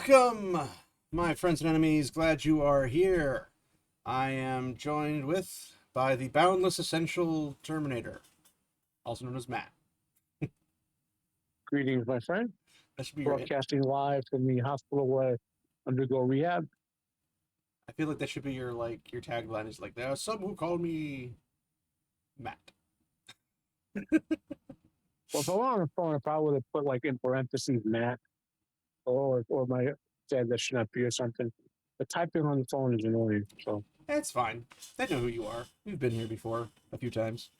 Welcome, my friends and enemies. Glad you are here. I am joined by the boundless essential Terminator, also known as Matt. Greetings, my friend. That should be your. Broadcasting live from the hospital where I undergo rehab. I feel like that should be your your tagline. Is like there are some who call me Matt. Well, if I were on the phone, I probably would have put like in parentheses Matt or my said that should not be or something. But typing on the phone is annoying. So It's fine. They know who you are. We've been here before a few times,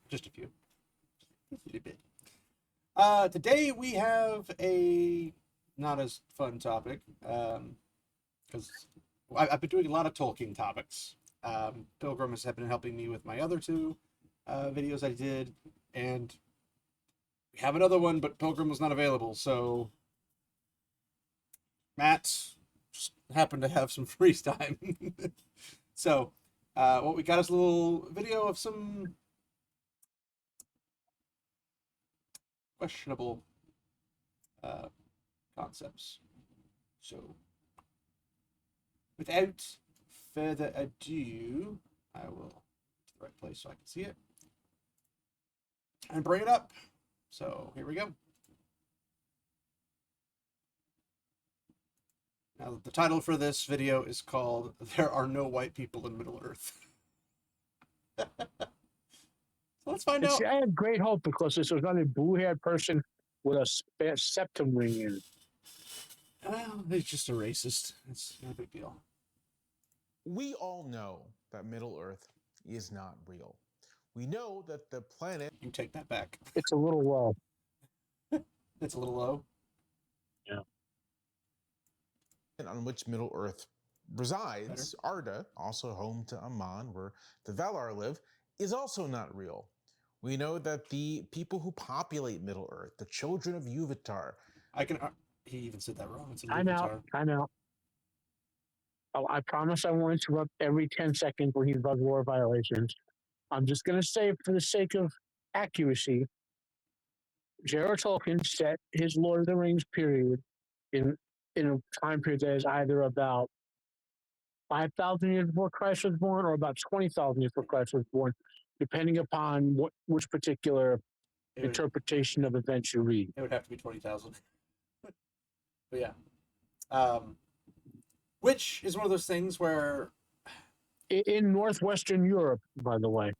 just a few, a bit. Today we have a not as fun topic because I've been doing a lot of Tolkien topics. Pilgrim has been helping me with my other two videos I did, and we have another one, but Pilgrim was not available, so Matt just happened to have some free time. So, what we got is a little video of some questionable concepts. So, without further ado, I will get to the right place so I can see it and bring it up. So, here we go. Now, the title for this video is called There Are No White People in Middle-earth. So let's find out. I had great hope because this was not a blue-haired person with a septum ring in. Well, he's just a racist. It's no big deal. We all know that Middle-earth is not real. We know that the planet... You take that back. It's a little low. It's a little low. Yeah. on which Middle-earth resides, Arda, also home to Aman, where the Valar live, is also not real. We know that the people who populate Middle-earth, the children of Yuvatar... he even said that wrong. It's Time out. Oh, I promise I won't interrupt every 10 seconds when he does war violations. I'm just going to say, for the sake of accuracy, J.R.R. Tolkien set his Lord of the Rings period in a time period that is either about 5,000 years before Christ was born or about 20,000 years before Christ was born, depending upon which particular interpretation of events you read. It would have to be 20,000. But yeah. Which is one of those things where... In northwestern Europe, by the way.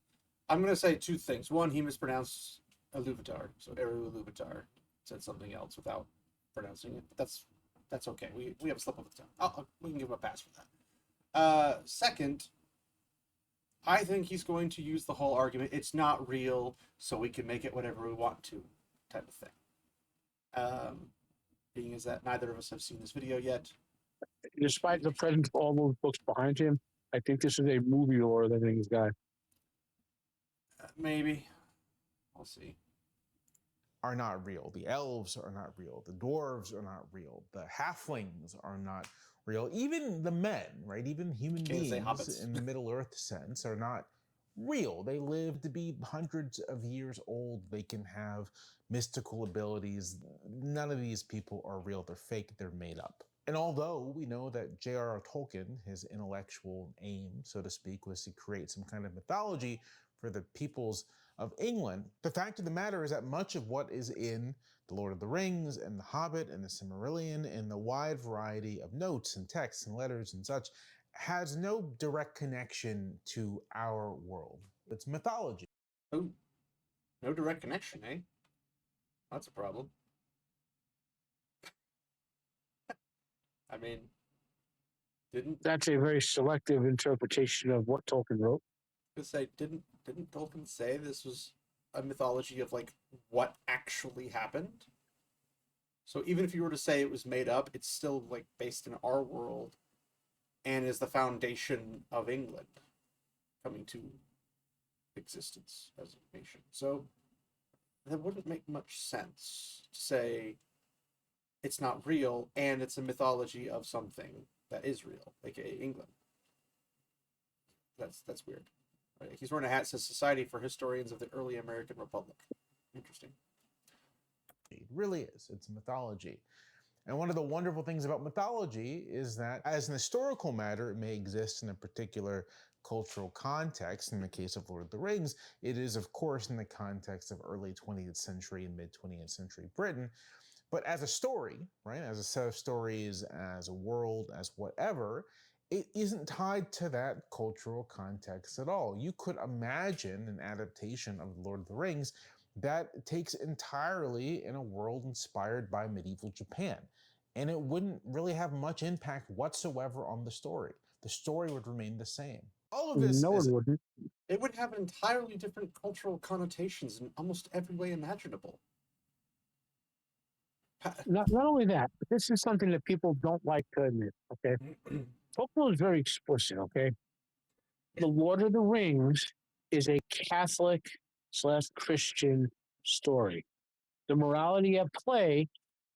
I'm going to say two things. One, he mispronounced Iluvatar, so Eru Iluvatar said something else without pronouncing it. But that's okay. We have a slip of the tongue. We can give him a pass for that. Second, I think he's going to use the whole argument, it's not real, so we can make it whatever we want to, type of thing. Being as that neither of us have seen this video yet. Despite the presence of all those books behind him, I think this is a movie Lord of the Rings guy. Maybe. We'll see. Are not real. The elves are not real. The dwarves are not real. The halflings are not real. Even the men, right? Even human beings in the Middle-earth sense are not real. They live to be hundreds of years old. They can have mystical abilities. None of these people are real. They're fake. They're made up. And although we know that J.R.R. Tolkien, his intellectual aim, so to speak, was to create some kind of mythology for the peoples of England, the fact of the matter is that much of what is in The Lord of the Rings and The Hobbit and The Silmarillion and the wide variety of notes and texts and letters and such has no direct connection to our world. It's mythology. Oh, no direct connection, eh? That's a problem. I mean, That's a very selective interpretation of what Tolkien wrote. Didn't Tolkien say this was a mythology of like what actually happened? So even if you were to say it was made up, it's still like based in our world and is the foundation of England coming to existence as a nation. So that wouldn't make much sense to say it's not real and it's a mythology of something that is real, aka England. That's weird. Right? He's wearing a hat that says Society for Historians of the Early American Republic. Interesting. It really is. It's mythology. And one of the wonderful things about mythology is that as an historical matter, it may exist in a particular cultural context. In the case of Lord of the Rings, it is, of course, in the context of early 20th century and mid 20th century Britain. But as a story, right, as a set of stories, as a world, as whatever, it isn't tied to that cultural context at all. You could imagine an adaptation of Lord of the Rings that takes entirely in a world inspired by medieval Japan. And it wouldn't really have much impact whatsoever on the story. The story would remain the same. All of this No, is... it wouldn't. It would have entirely different cultural connotations in almost every way imaginable. Not only that, but this is something that people don't like to admit, okay? Tolkien is very explicit, okay? The Lord of the Rings is a Catholic/Christian story. The morality at play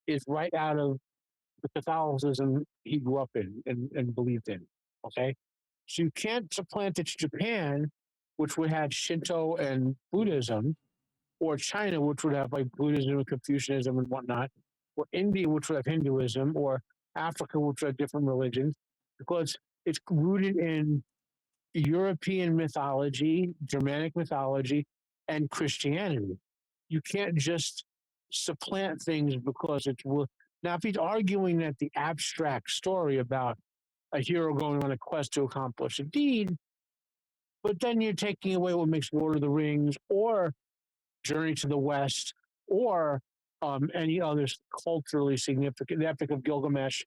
is right out of the Catholicism he grew up in and believed in, okay? So you can't supplant it to Japan, which would have Shinto and Buddhism, or China, which would have like Buddhism and Confucianism and whatnot, or India, which would have Hinduism, or Africa, which would have different religions, because it's rooted in European mythology, Germanic mythology, and Christianity. You can't just supplant things because it's now. If he's arguing that the abstract story about a hero going on a quest to accomplish a deed, but then you're taking away what makes Lord of the Rings or Journey to the West or any other culturally significant, the Epic of Gilgamesh.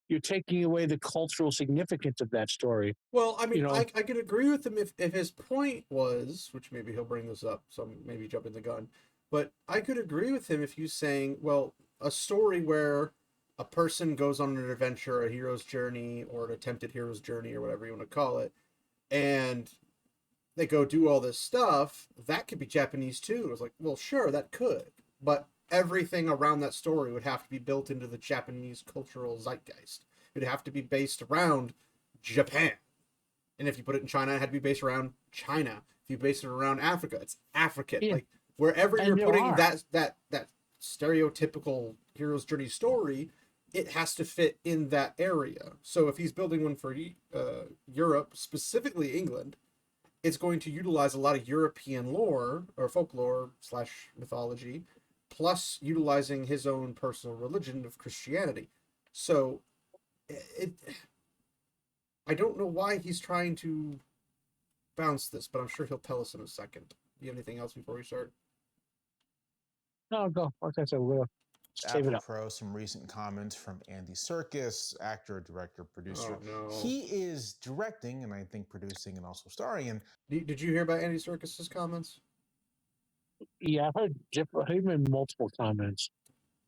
You're taking away the cultural significance of that story. Well, I mean, I could agree with him if his point was, which maybe he'll bring this up, so I'm maybe jumping the gun, but I could agree with him if he's saying, well, a story where a person goes on an adventure, a hero's journey, or an attempted hero's journey, or whatever you want to call it, and they go do all this stuff, that could be Japanese too. I was like, well, sure, that could, but everything around that story would have to be built into the Japanese cultural zeitgeist. It would have to be based around Japan. And if you put it in China, it had to be based around China. If you base it around Africa, it's African. Yeah. Like wherever you're putting that stereotypical hero's journey story, it has to fit in that area. So if he's building one for Europe, specifically England, it's going to utilize a lot of European lore or folklore/mythology, plus utilizing his own personal religion of Christianity. So I don't know why he's trying to bounce this, but I'm sure he'll tell us in a second. Do you have anything else before we start? No, go. Like I said, we'll save it up. Some recent comments from Andy Serkis, actor, director, producer. Oh, no. He is directing and I think producing and also starring in. Did you hear about Andy Serkis's comments? Yeah, I've heard him multiple comments.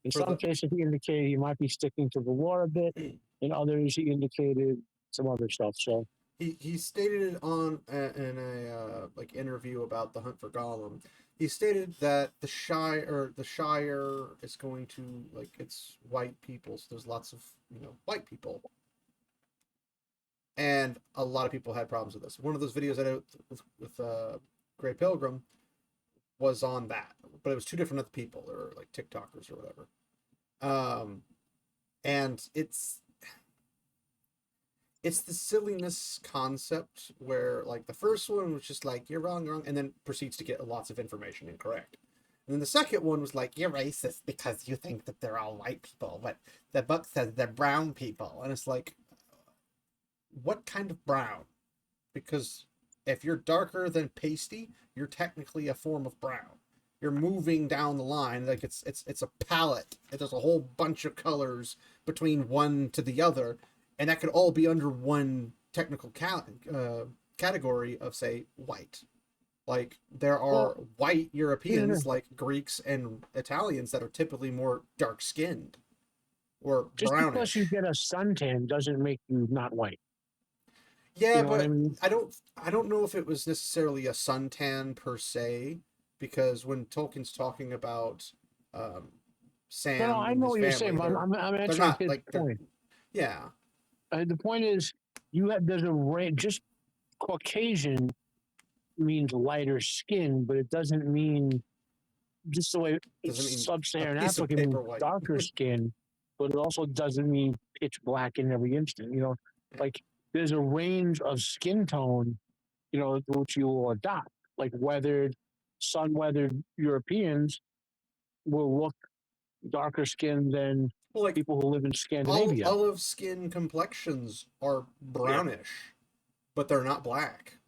In some cases, he indicated he might be sticking to the lore a bit. In others, he indicated some other stuff. So he stated it on in a interview about the Hunt for Gollum. He stated that the Shire is going to it's white people. So there's lots of white people, and a lot of people had problems with this. One of those videos I did with Grey Pilgrim was on that, but it was two different other people, or like TikTokers or whatever. And it's the silliness concept where like the first one was just like, you're wrong, and then proceeds to get lots of information incorrect. And then the second one was like, you're racist because you think that they're all white people, but the book says they're brown people. And it's like, what kind of brown? Because if you're darker than pasty, you're technically a form of brown. You're moving down the line like it's a palette. There's a whole bunch of colors between one to the other, and that could all be under one technical category of, say, white. Like there are white Europeans like Greeks and Italians that are typically more dark skinned or just brownish. Because you get a suntan doesn't make you not white. Yeah, but I don't know if it was necessarily a suntan per se, because when Tolkien's talking about Sam, no, I know what you're saying, but I'm answering his point. Yeah, the point is there's a range. Just Caucasian means lighter skin, but it doesn't mean just the way Sub-Saharan African means darker skin. but it also doesn't mean pitch black in every instant. Like there's a range of skin tone, which you will adopt. Like sun-weathered Europeans will look darker skinned than Well, people who live in Scandinavia. Olive skin complexions are brownish, but they're not black.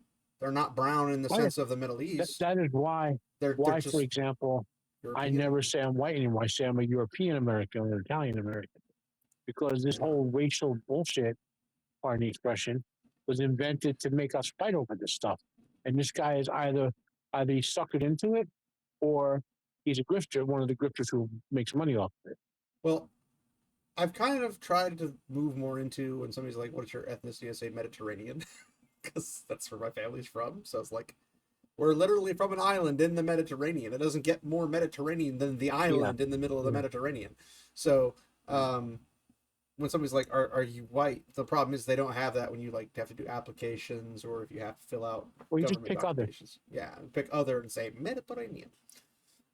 They're not brown in the sense of the Middle East. That is why, they're just for example, European. I never say I'm white anymore. I say I'm a European American or Italian American. Because this whole racial bullshit, pardon the expression, was invented to make us fight over this stuff. And this guy is either he suckered into it, or he's a grifter, one of the grifters who makes money off of it. Well, I've kind of tried to move more into when somebody's like, "What's your ethnicity?" I say Mediterranean, because that's where my family's from. So it's like, we're literally from an island in the Mediterranean. It doesn't get more Mediterranean than the island in the middle of the Mediterranean. So when somebody's like, are you white? The problem is they don't have that when you like have to do applications or if you have to fill out you just pick other. Yeah, pick other and say Mediterranean.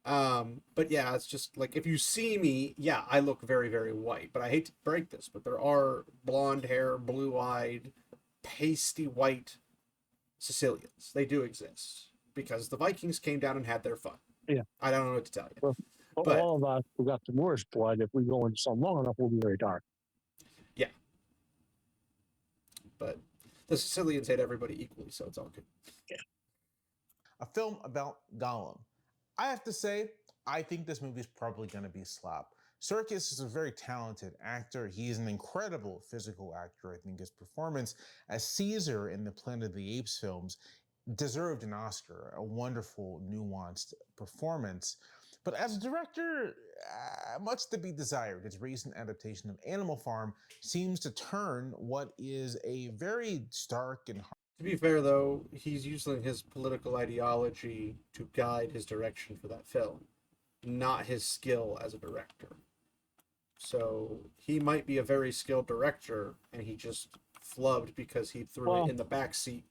But yeah, it's just like, if you see me, yeah, I look very, very white. But I hate to break this, but there are blonde hair, blue-eyed, pasty white Sicilians. They do exist because the Vikings came down and had their fun. Yeah, I don't know what to tell you. Well, but all of us who got the Moorish blood, if we go into some long enough, we'll be very dark. Yeah, but the Sicilians hate everybody equally, so it's all good. Yeah. A film about Gollum. I have to say, I think this movie is probably going to be slop. Serkis is a very talented actor. He is an incredible physical actor. I think his performance as Caesar in the Planet of the Apes films deserved an Oscar, a wonderful, nuanced performance. But as a director, much to be desired. His recent adaptation of Animal Farm seems to turn what is a very stark and hard... To be fair, though, he's using his political ideology to guide his direction for that film, not his skill as a director. So he might be a very skilled director, and he just flubbed because he threw it in the backseat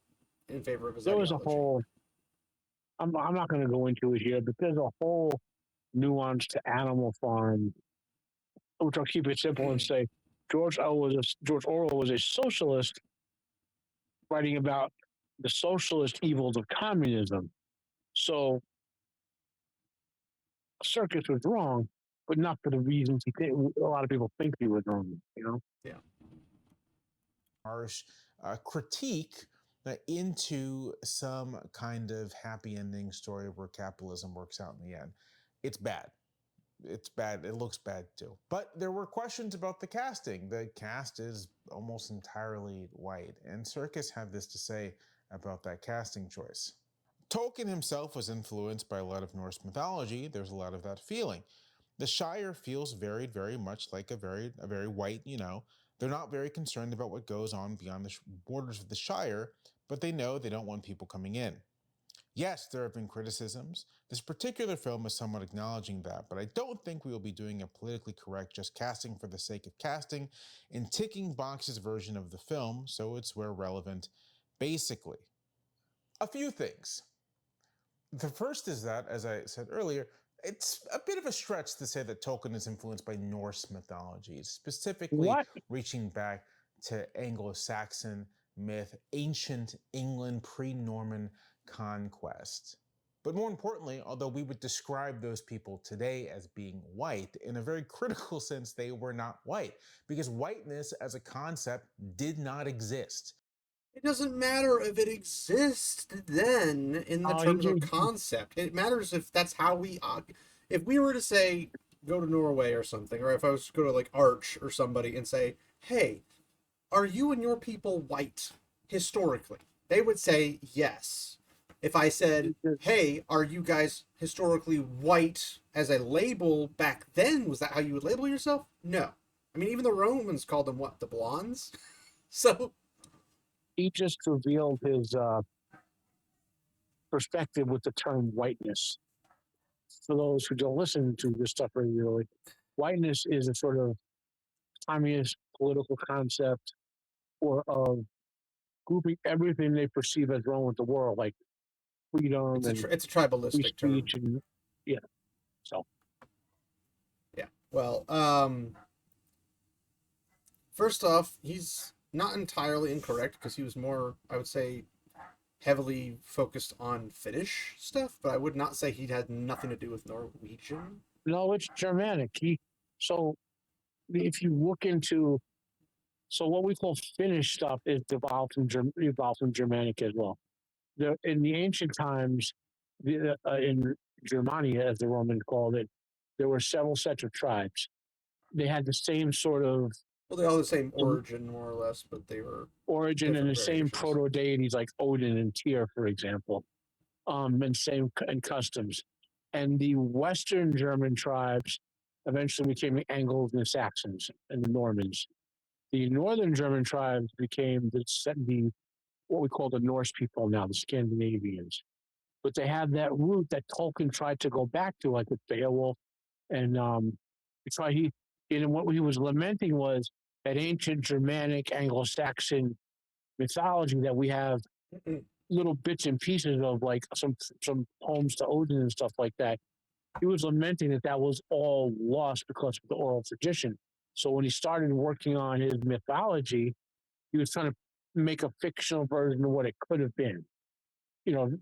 in favor of his ideology. There was a whole... I'm not going to go into it here, but there's a whole nuance to Animal Farm, which I'll keep it simple and say George Orwell was a socialist writing about the socialist evils of communism. So Serkis was wrong, but not for the reasons a lot of people think he was wrong. Yeah. Harsh critique into some kind of happy ending story where capitalism works out in the end. It's bad. It's bad. It looks bad too. But there were questions about the casting. The cast is almost entirely white, and Serkis had this to say about that casting choice. Tolkien himself was influenced by a lot of Norse mythology. There's a lot of that feeling. The Shire feels very, very much like a very white, They're not very concerned about what goes on beyond the borders of the Shire, but they know they don't want people coming in. Yes, there have been criticisms. This particular film is somewhat acknowledging that, but I don't think we will be doing a politically correct just casting for the sake of casting and ticking boxes version of the film, so it's where relevant, basically. A few things. The first is that, as I said earlier, it's a bit of a stretch to say that Tolkien is influenced by Norse mythology, specifically reaching back to Anglo-Saxon myth, ancient England, pre-Norman conquest. But more importantly, although we would describe those people today as being white, in a very critical sense, they were not white, because whiteness as a concept did not exist. It doesn't matter if it existed then in the terms of concept. It matters if that's how we... If we were to say, go to Norway or something, or if I was to go to like Arch or somebody and say, hey, are you and your people white historically? They would say yes. If I said, hey, are you guys historically white as a label back then, was that how you would label yourself? No. I mean, even the Romans called them what? The blondes? So... He just revealed his perspective with the term whiteness. For those who don't listen to this stuff regularly, whiteness is a sort of communist political concept or of grouping everything they perceive as wrong with the world, like freedom. It's a tribalistic term. Yeah. So. Yeah. Well, First off, he's not entirely incorrect because he was more, I would say, heavily focused on Finnish stuff, but I would not say he had nothing to do with Norwegian. No, it's Germanic. So if you look into what we call Finnish stuff is evolved from Germanic as well. In the ancient times, in Germania, as the Romans called it, there were several sets of tribes. They had the same sort of Well, they all the same origin, more or less, but they were origin and the same variations. proto deities like Odin and Tyr, for example, and customs. And the Western German tribes eventually became the Angles and the Saxons and the Normans. The Northern German tribes became the what we call the Norse people now, the Scandinavians. But they have that root that Tolkien tried to go back to, like with Beowulf, and what he was lamenting was that ancient Germanic Anglo-Saxon mythology that we have little bits and pieces of, like some poems to Odin and stuff like that. He was lamenting that was all lost because of the oral tradition. So when he started working on his mythology, he was trying to make a fictional version of what it could have been.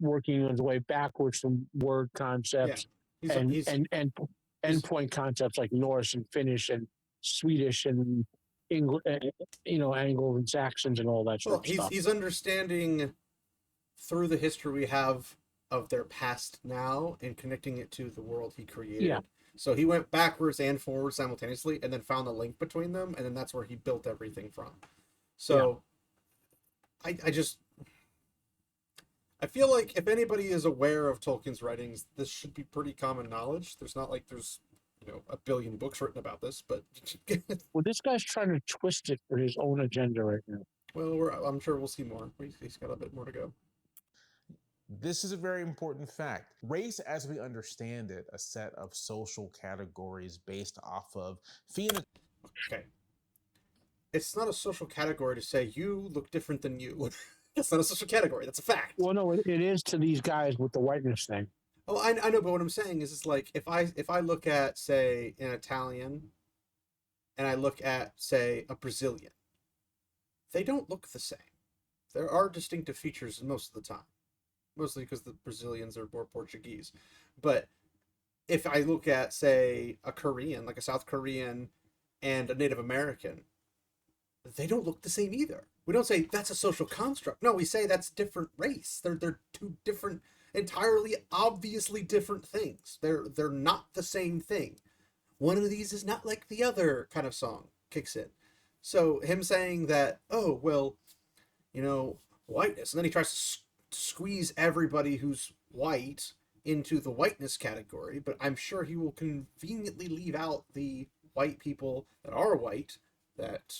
Working his way backwards from word concepts and endpoint concepts like Norse and Finnish and Swedish and English, Anglo and Saxons and all that sort of stuff. He's understanding through the history we have of their past now and connecting it to the world he created. Yeah. So he went backwards and forwards simultaneously and then found the link between them, and then that's where he built everything from. So I feel like if anybody is aware of Tolkien's writings, this should be pretty common knowledge. There's not like there's a billion books written about this, but well, this guy's trying to twist it for his own agenda right now. Well, I'm sure we'll see more. He's got a bit more to go. This is a very important fact. Race, as we understand it, a set of social categories based off of phenotype. Okay. It's not a social category to say you look different than you. That's not a social category. That's a fact. Well, no, it is to these guys with the whiteness thing. Oh, I know, but what I'm saying is, it's like if I look at, say, an Italian, and I look at, say, a Brazilian, they don't look the same. There are distinctive features most of the time. Mostly because the Brazilians are more Portuguese. But if I look at, say, a Korean, like a South Korean, and a Native American, they don't look the same either. We don't say that's a social construct. No, we say that's different race. They're two different, entirely obviously different things. They're not the same thing. One of these is not like the other kind of song kicks in. So him saying that, oh, well, whiteness, and then he tries to squeeze everybody who's white into the whiteness category, but I'm sure he will conveniently leave out the white people that are white, that,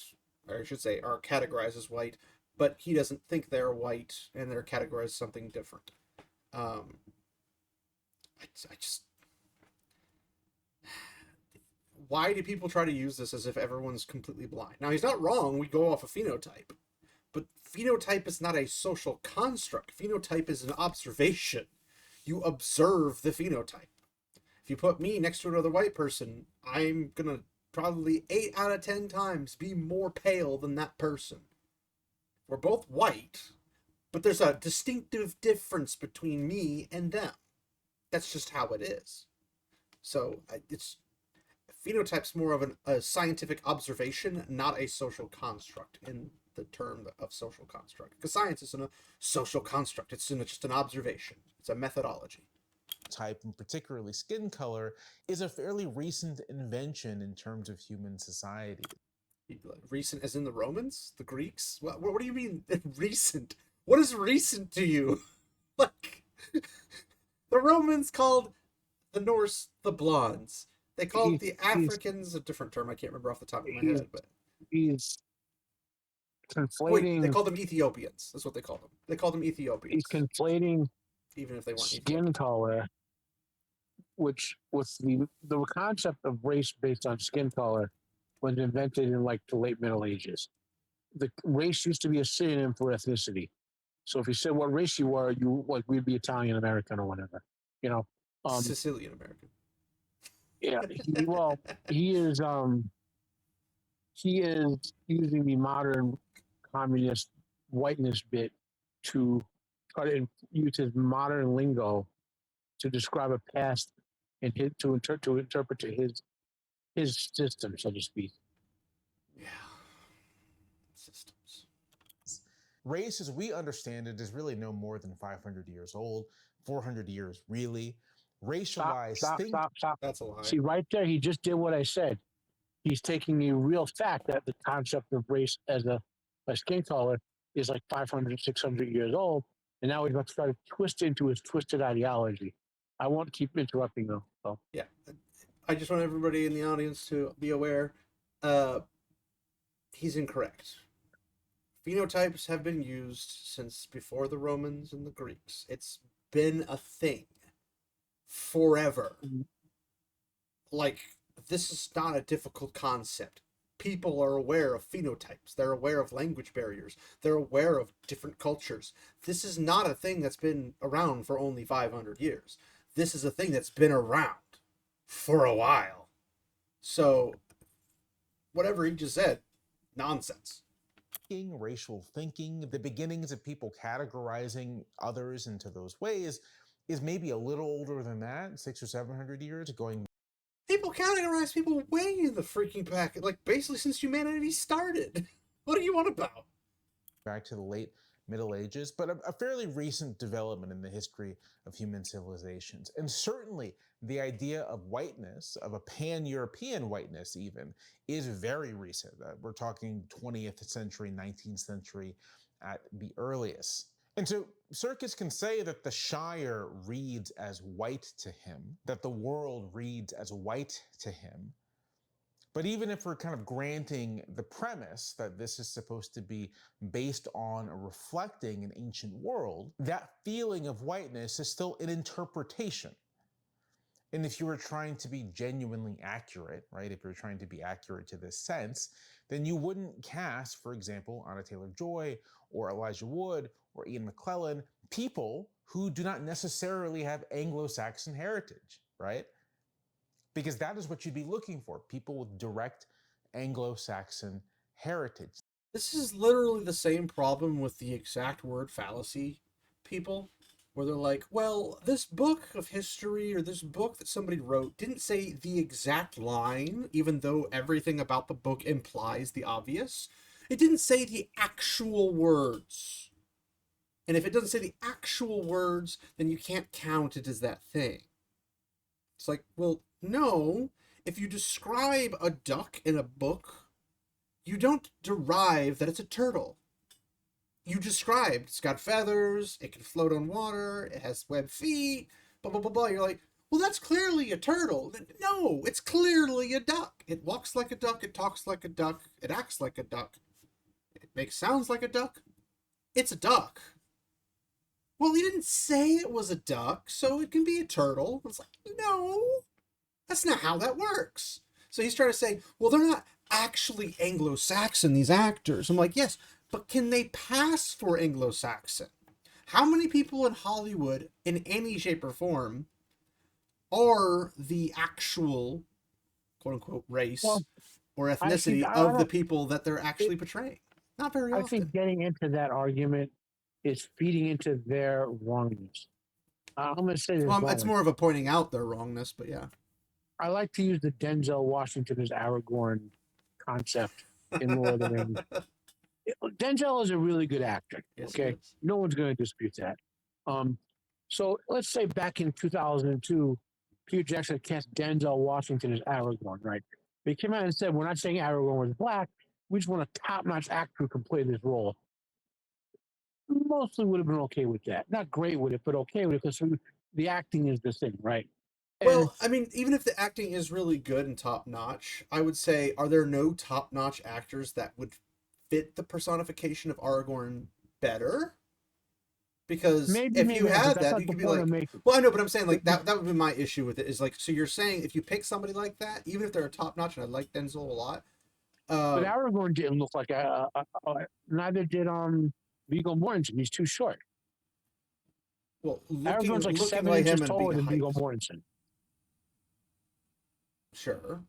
or I should say, are categorized as white, but he doesn't think they're white and they're categorized as something different. I just, why do people try to use this as if everyone's completely blind? Now, he's not wrong. We go off a phenotype. But phenotype is not a social construct. Phenotype is an observation. You observe the phenotype. If you put me next to another white person, I'm going to probably 8 out of 10 times be more pale than that person. We're both white, but there's a distinctive difference between me and them. That's just how it is. So phenotype's more of a scientific observation, not a social construct in the term of social construct, because science isn't a social construct. It's just an observation. It's a methodology. Type, and particularly skin color, is a fairly recent invention in terms of human society. Recent as in the Romans, the Greeks? What do you mean recent? What is recent to you? Like, the Romans called the Norse the blondes. They called the Africans a different term. I can't remember off the top of my head, but he's conflating. Wait, they called them Ethiopians. That's what they called them. They called them Ethiopians. He's conflating, even if they weren't skin color, which was the concept of race based on skin color was invented in like the late Middle Ages. The race used to be a synonym for ethnicity. So if you said what race you were, we'd be Italian American or whatever, Sicilian American. Yeah, he is he is using the modern communist whiteness bit to try to use his modern lingo to describe a past and to interpret to his system, so to speak. Yeah. Systems. Race, as we understand it, is really no more than 500 years old, 400 years really. Racialized Stop. That's a lie. See, right there, he just did what I said. He's taking a real fact that the concept of race as a skin color is like 500, 600 years old, and now he's about to try to twist into his twisted ideology. I won't keep interrupting though. So. Yeah, I just want everybody in the audience to be aware. He's incorrect. Phenotypes have been used since before the Romans and the Greeks. It's been a thing forever. Like, this is not a difficult concept. People are aware of phenotypes. They're aware of language barriers. They're aware of different cultures. This is not a thing that's been around for only 500 years. This is a thing that's been around for a while. So, whatever he just said, nonsense. Racial thinking, the beginnings of people categorizing others into those ways is maybe a little older than that, 600 or 700 years going. People categorize people way in the freaking back, like basically since humanity started. What do you want about? Back to the late Middle Ages, but a fairly recent development in the history of human civilizations. And certainly the idea of whiteness, of a pan-European whiteness even, is very recent. We're talking 20th century, 19th century at the earliest. And so Circus can say that the Shire reads as white to him, that the world reads as white to him. But even if we're kind of granting the premise that this is supposed to be based on or reflecting an ancient world, that feeling of whiteness is still an interpretation. And if you were trying to be genuinely accurate, right, if you're trying to be accurate to this sense, then you wouldn't cast, for example, Anna Taylor-Joy or Elijah Wood or Ian McClellan, people who do not necessarily have Anglo-Saxon heritage, right? Because that is what you'd be looking for, people with direct Anglo-Saxon heritage. This is literally the same problem with the exact word fallacy people, where they're like, well, this book of history or this book that somebody wrote didn't say the exact line, even though everything about the book implies the obvious. It didn't say the actual words. And if it doesn't say the actual words, then you can't count it as that thing. It's like, well, no, if you describe a duck in a book, you don't derive that it's a turtle. You described it's got feathers, it can float on water, it has webbed feet, blah, blah, blah, blah. You're like, well, that's clearly a turtle. No, it's clearly a duck. It walks like a duck, it talks like a duck, it acts like a duck, it makes sounds like a duck. It's a duck. Well, he didn't say it was a duck, so it can be a turtle. It's like, no, that's not how that works. So he's trying to say, well, they're not actually Anglo-Saxon, these actors. I'm like, yes, but can they pass for Anglo-Saxon? How many people in Hollywood, in any shape or form, are the actual, quote-unquote, race or ethnicity of the people that they're actually portraying? Not very often. I think getting into that argument is feeding into their wrongness. I'm going to say this. Well, it's more of a pointing out their wrongness, but yeah. I like to use the Denzel Washington as Aragorn concept in Lord of the Rings. Denzel is a really good actor. Yes, okay, no one's going to dispute that. So let's say back in 2002, Peter Jackson cast Denzel Washington as Aragorn, right? They came out and said, we're not saying Aragorn was black. We just want a top-notch actor who can play this role. Mostly would have been okay with that. Not great with it, but okay with it because the acting is the thing, right? Well, I mean, even if the acting is really good and top-notch, I would say, are there no top-notch actors that would fit the personification of Aragorn better? Because if you had that, you could be like, well, I know, but I'm saying, like, that would be my issue with it, is like, so you're saying if you pick somebody like that, even if they're a top-notch, and I like Denzel a lot. But Aragorn didn't look like neither did Viggo Mortensen. He's too short. Well, Aragorn's like 7 inches taller than Viggo Mortensen. Sure.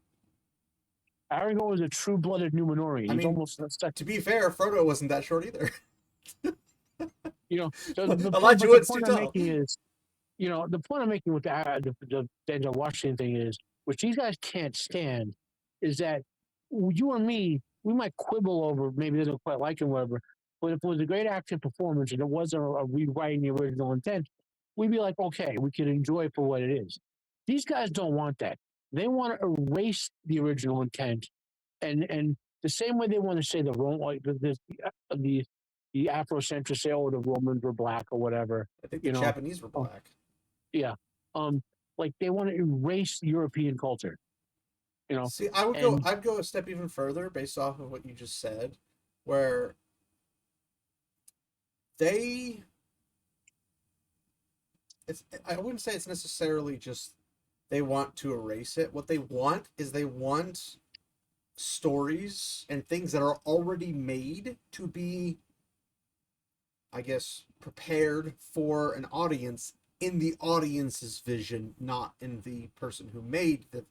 Aragorn was a true-blooded Numenorian. He's almost to be fair, Frodo wasn't that short either. So the point I'm making is, the point I'm making with the Denzel Washington thing is, which these guys can't stand, is that you and me, we might quibble over maybe they don't quite like him, whatever. But if it was a great acting performance and it wasn't a rewriting the original intent, we'd be like, okay, we could enjoy it for what it is. These guys don't want that. They want to erase the original intent, and the same way they want to say the Afrocentric say, oh, the Romans were black or whatever. I think the Japanese were black. Yeah. Like they want to erase European culture. See, I'd go a step even further based off of what you just said, where I wouldn't say it's necessarily just they want to erase it. What they want is they want stories and things that are already made to be, I guess, prepared for an audience in the audience's vision, not in the person who made the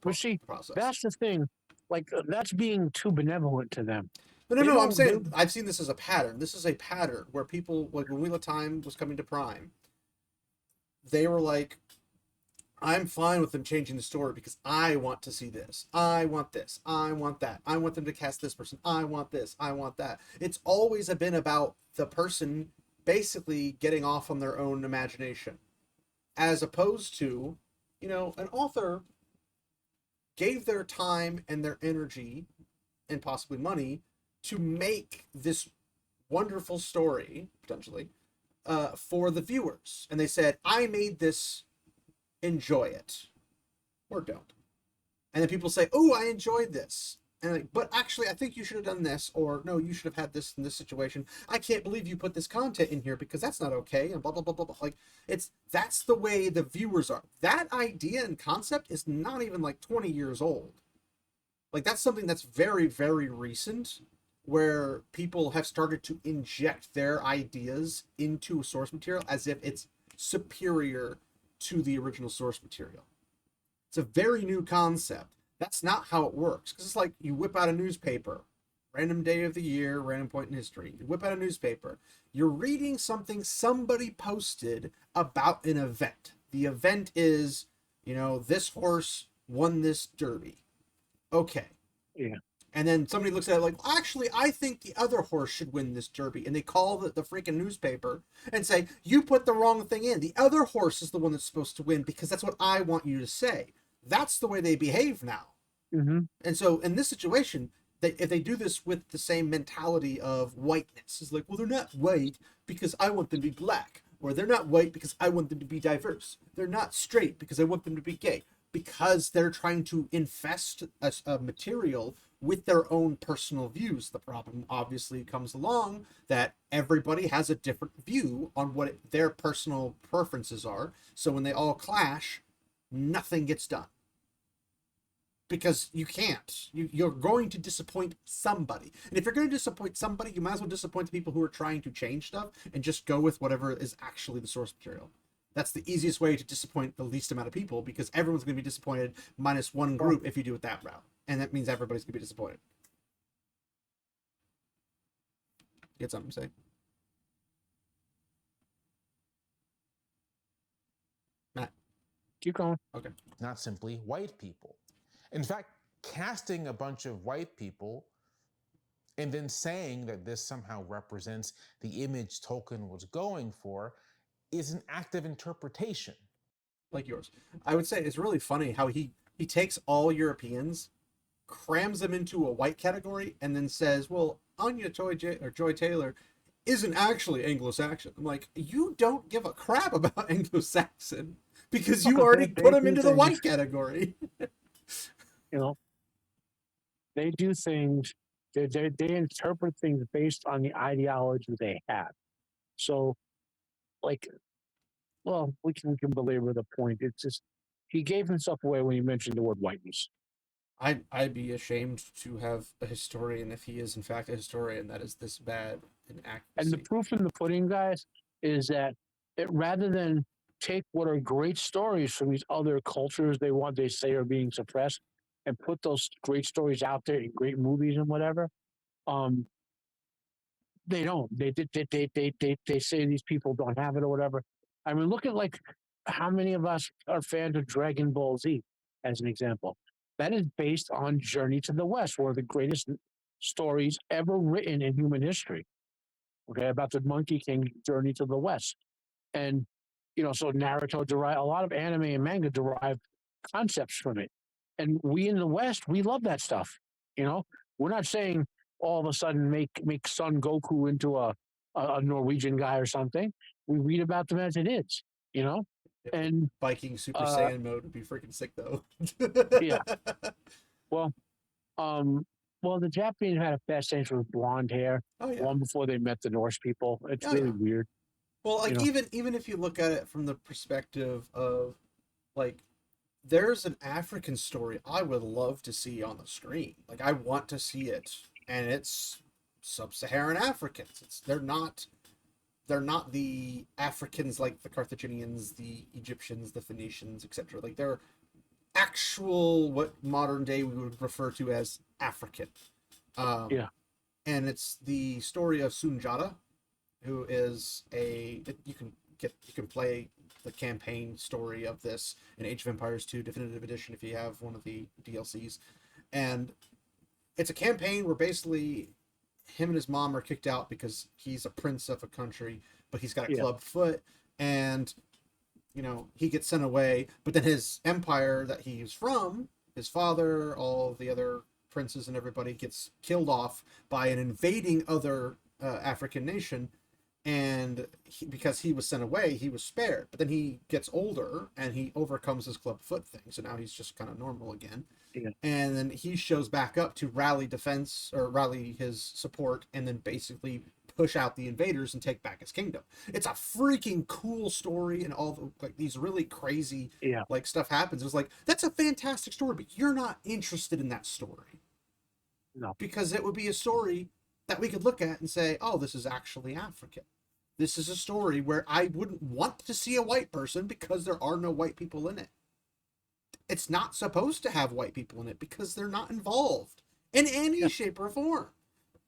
process. That's the thing. Like, that's being too benevolent to them. No, I'm saying I've seen this as a pattern. This is a pattern where people, like when Wheel of Time was coming to Prime, they were like, I'm fine with them changing the story because I want to see this. I want this. I want that. I want them to cast this person. I want this. I want that. It's always been about the person basically getting off on their own imagination, as opposed to, an author gave their time and their energy and possibly money to make this wonderful story, potentially, for the viewers. And they said, I made this, enjoy it. Or don't. And then people say, oh, I enjoyed this. And but actually, I think you should have done this, or no, you should have had this in this situation. I can't believe you put this content in here because that's not okay, and blah, blah, blah, blah, blah. Like, that's the way the viewers are. That idea and concept is not even like 20 years old. Like, that's something that's very, very recent, where people have started to inject their ideas into source material as if it's superior to the original source material. It's a very new concept. That's not how it works. Because it's like you whip out a newspaper, random day of the year, random point in history. You whip out a newspaper. You're reading something somebody posted about an event. The event is, this horse won this derby. Okay. Yeah. And then somebody looks at it like, actually, I think the other horse should win this derby. And they call the freaking newspaper and say, you put the wrong thing in. The other horse is the one that's supposed to win because that's what I want you to say. That's the way they behave now. Mm-hmm. And so in this situation, if they do this with the same mentality of whiteness, it's like, well, they're not white because I want them to be black. Or they're not white because I want them to be diverse. They're not straight because I want them to be gay. Because they're trying to infest a material with their own personal views. The problem obviously comes along that everybody has a different view on what their personal preferences are. So when they all clash, nothing gets done. Because you can't. You're going to disappoint somebody. And if you're going to disappoint somebody, you might as well disappoint the people who are trying to change stuff and just go with whatever is actually the source material. That's the easiest way to disappoint the least amount of people, because everyone's going to be disappointed minus one group if you do it that route. And that means everybody's going to be disappointed. Get something to say? Matt? Keep going. Okay. Not simply white people. In fact, casting a bunch of white people and then saying that this somehow represents the image Tolkien was going for is an act of interpretation. Like yours. I would say it's really funny how he takes all Europeans, crams them into a white category, and then says, well, Anya Joy Taylor isn't actually Anglo-Saxon. I'm like, you don't give a crap about Anglo-Saxon because you already put them into the white category. They do things, they interpret things based on the ideology they have. So, like, well, we can belabor the point. It's just, he gave himself away when he mentioned the word whiteness. I'd be ashamed to have a historian, if he is in fact a historian, that is this bad in accuracy. And the proof in the pudding, guys, is that rather than take what are great stories from these other cultures they say are being suppressed, and put those great stories out there in great movies and whatever. Um, they don't. They say these people don't have it or whatever. I mean, look at like how many of us are fans of Dragon Ball Z, as an example. That is based on Journey to the West, one of the greatest stories ever written in human history. Okay, about the Monkey King journey to the West, and so Naruto derive a lot of anime and manga derive concepts from it, and we in the West we love that stuff. We're not saying all of a sudden make Son Goku into a Norwegian guy or something. We read about them as it is, and Viking Super Saiyan mode would be freaking sick though. yeah. Well, the Japanese had a fascination with blonde hair long before they met the Norse people. It's really weird. Well, like even if you look at it from the perspective of like there's an African story I would love to see on the screen. Like I want to see it, and it's sub-Saharan Africans. They're not the Africans like the Carthaginians, the Egyptians, the Phoenicians, etc. Like they're actual what modern day we would refer to as African. And it's the story of Sunjata, who is you can play the campaign story of this in Age of Empires 2 Definitive Edition if you have one of the DLCs. And it's a campaign where basically him and his mom are kicked out because he's a prince of a country, but he's got a clubbed foot, and he gets sent away. But then his empire that he's from, his father, all the other princes and everybody gets killed off by an invading other African nation. And because he was sent away, he was spared. But then he gets older and he overcomes his club foot thing. So now he's just kind of normal again. Yeah. And then he shows back up to rally his support and then basically push out the invaders and take back his kingdom. It's a freaking cool story, and all like these really crazy like stuff happens. It's like, that's a fantastic story, but you're not interested in that story. No. Because it would be a story that we could look at and say, oh, this is actually African. This is a story where I wouldn't want to see a white person because there are no white people in it. It's not supposed to have white people in it because they're not involved in any shape or form.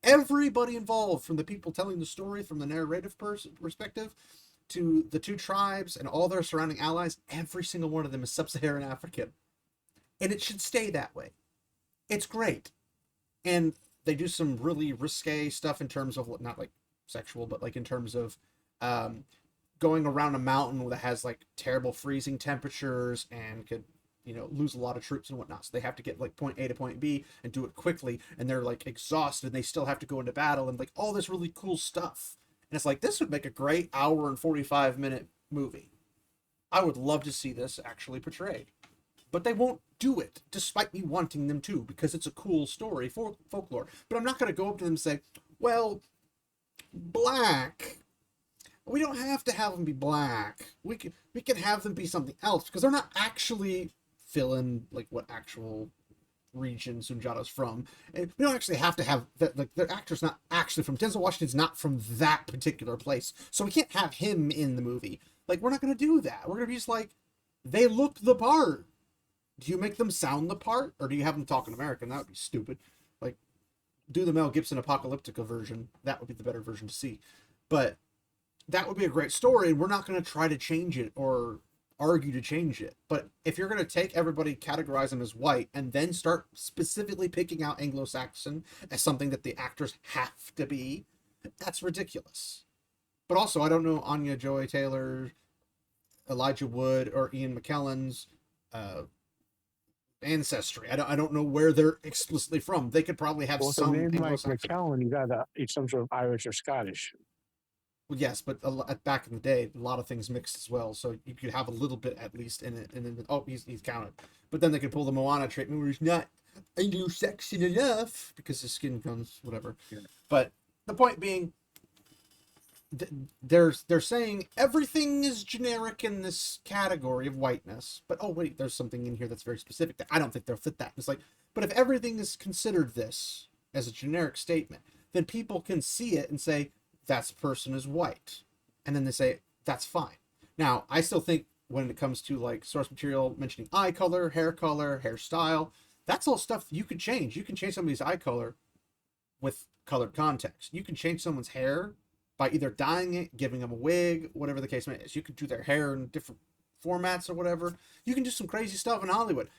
Everybody involved, from the people telling the story from the narrative perspective to the two tribes and all their surrounding allies, every single one of them is sub-Saharan African. And it should stay that way. It's great. And they do some really risque stuff in terms of, not like sexual, but like in terms of going around a mountain that has like terrible freezing temperatures and could lose a lot of troops and whatnot. So they have to get like point A to point B and do it quickly, and they're like exhausted and they still have to go into battle and like all this really cool stuff. And it's like, this would make a great hour and 45-minute movie. I would love to see this actually portrayed. But they won't do it, despite me wanting them to, because it's a cool story for folklore. But I'm not going to go up to them and say, well, black. We don't have to have them be black. We can have them be something else, because they're not actually filling like what actual region Sunjata's from. And we don't actually have to have that. Like, the actor's not actually from Denzel Washington's not from that particular place, so we can't have him in the movie. Like, we're not going to do that. We're going to be just like, they look the part. Do you make them sound the part, or do you have them talk in American? That would be stupid. Like, do the Mel Gibson Apocalyptica version. That would be the better version to see. But that would be a great story, and we're not going to try to change it or argue to change it. But if you're going to take everybody, categorize them as white, and then start specifically picking out Anglo-Saxon as something that the actors have to be, that's ridiculous. But also, I don't know Anya Joy Taylor, Elijah Wood, or Ian McKellen's ancestry. I don't know where they're explicitly from. They could probably have some. Name like McKellen, you got some sort of Irish or Scottish. Well, yes, but back in the day, a lot of things mixed as well. So you could have a little bit at least in it, and then he's counted. But then they could pull the Moana treatment where he's not Anglo-Saxon enough because his skin comes whatever. Yeah. But the point being, they're saying everything is generic in this category of whiteness, but oh wait, there's something in here that's very specific that I don't think they'll fit that. It's like, but if everything is considered this as a generic statement, then people can see it and say, that person is white, and then they say that's fine. Now, I still think when it comes to like source material mentioning eye color, hairstyle, That's all stuff you can change. You can change somebody's eye color with colored context. You can change someone's hair by either dyeing it, giving them a wig, whatever the case may be. You can do their hair in different formats or whatever. You can do some crazy stuff in Hollywood.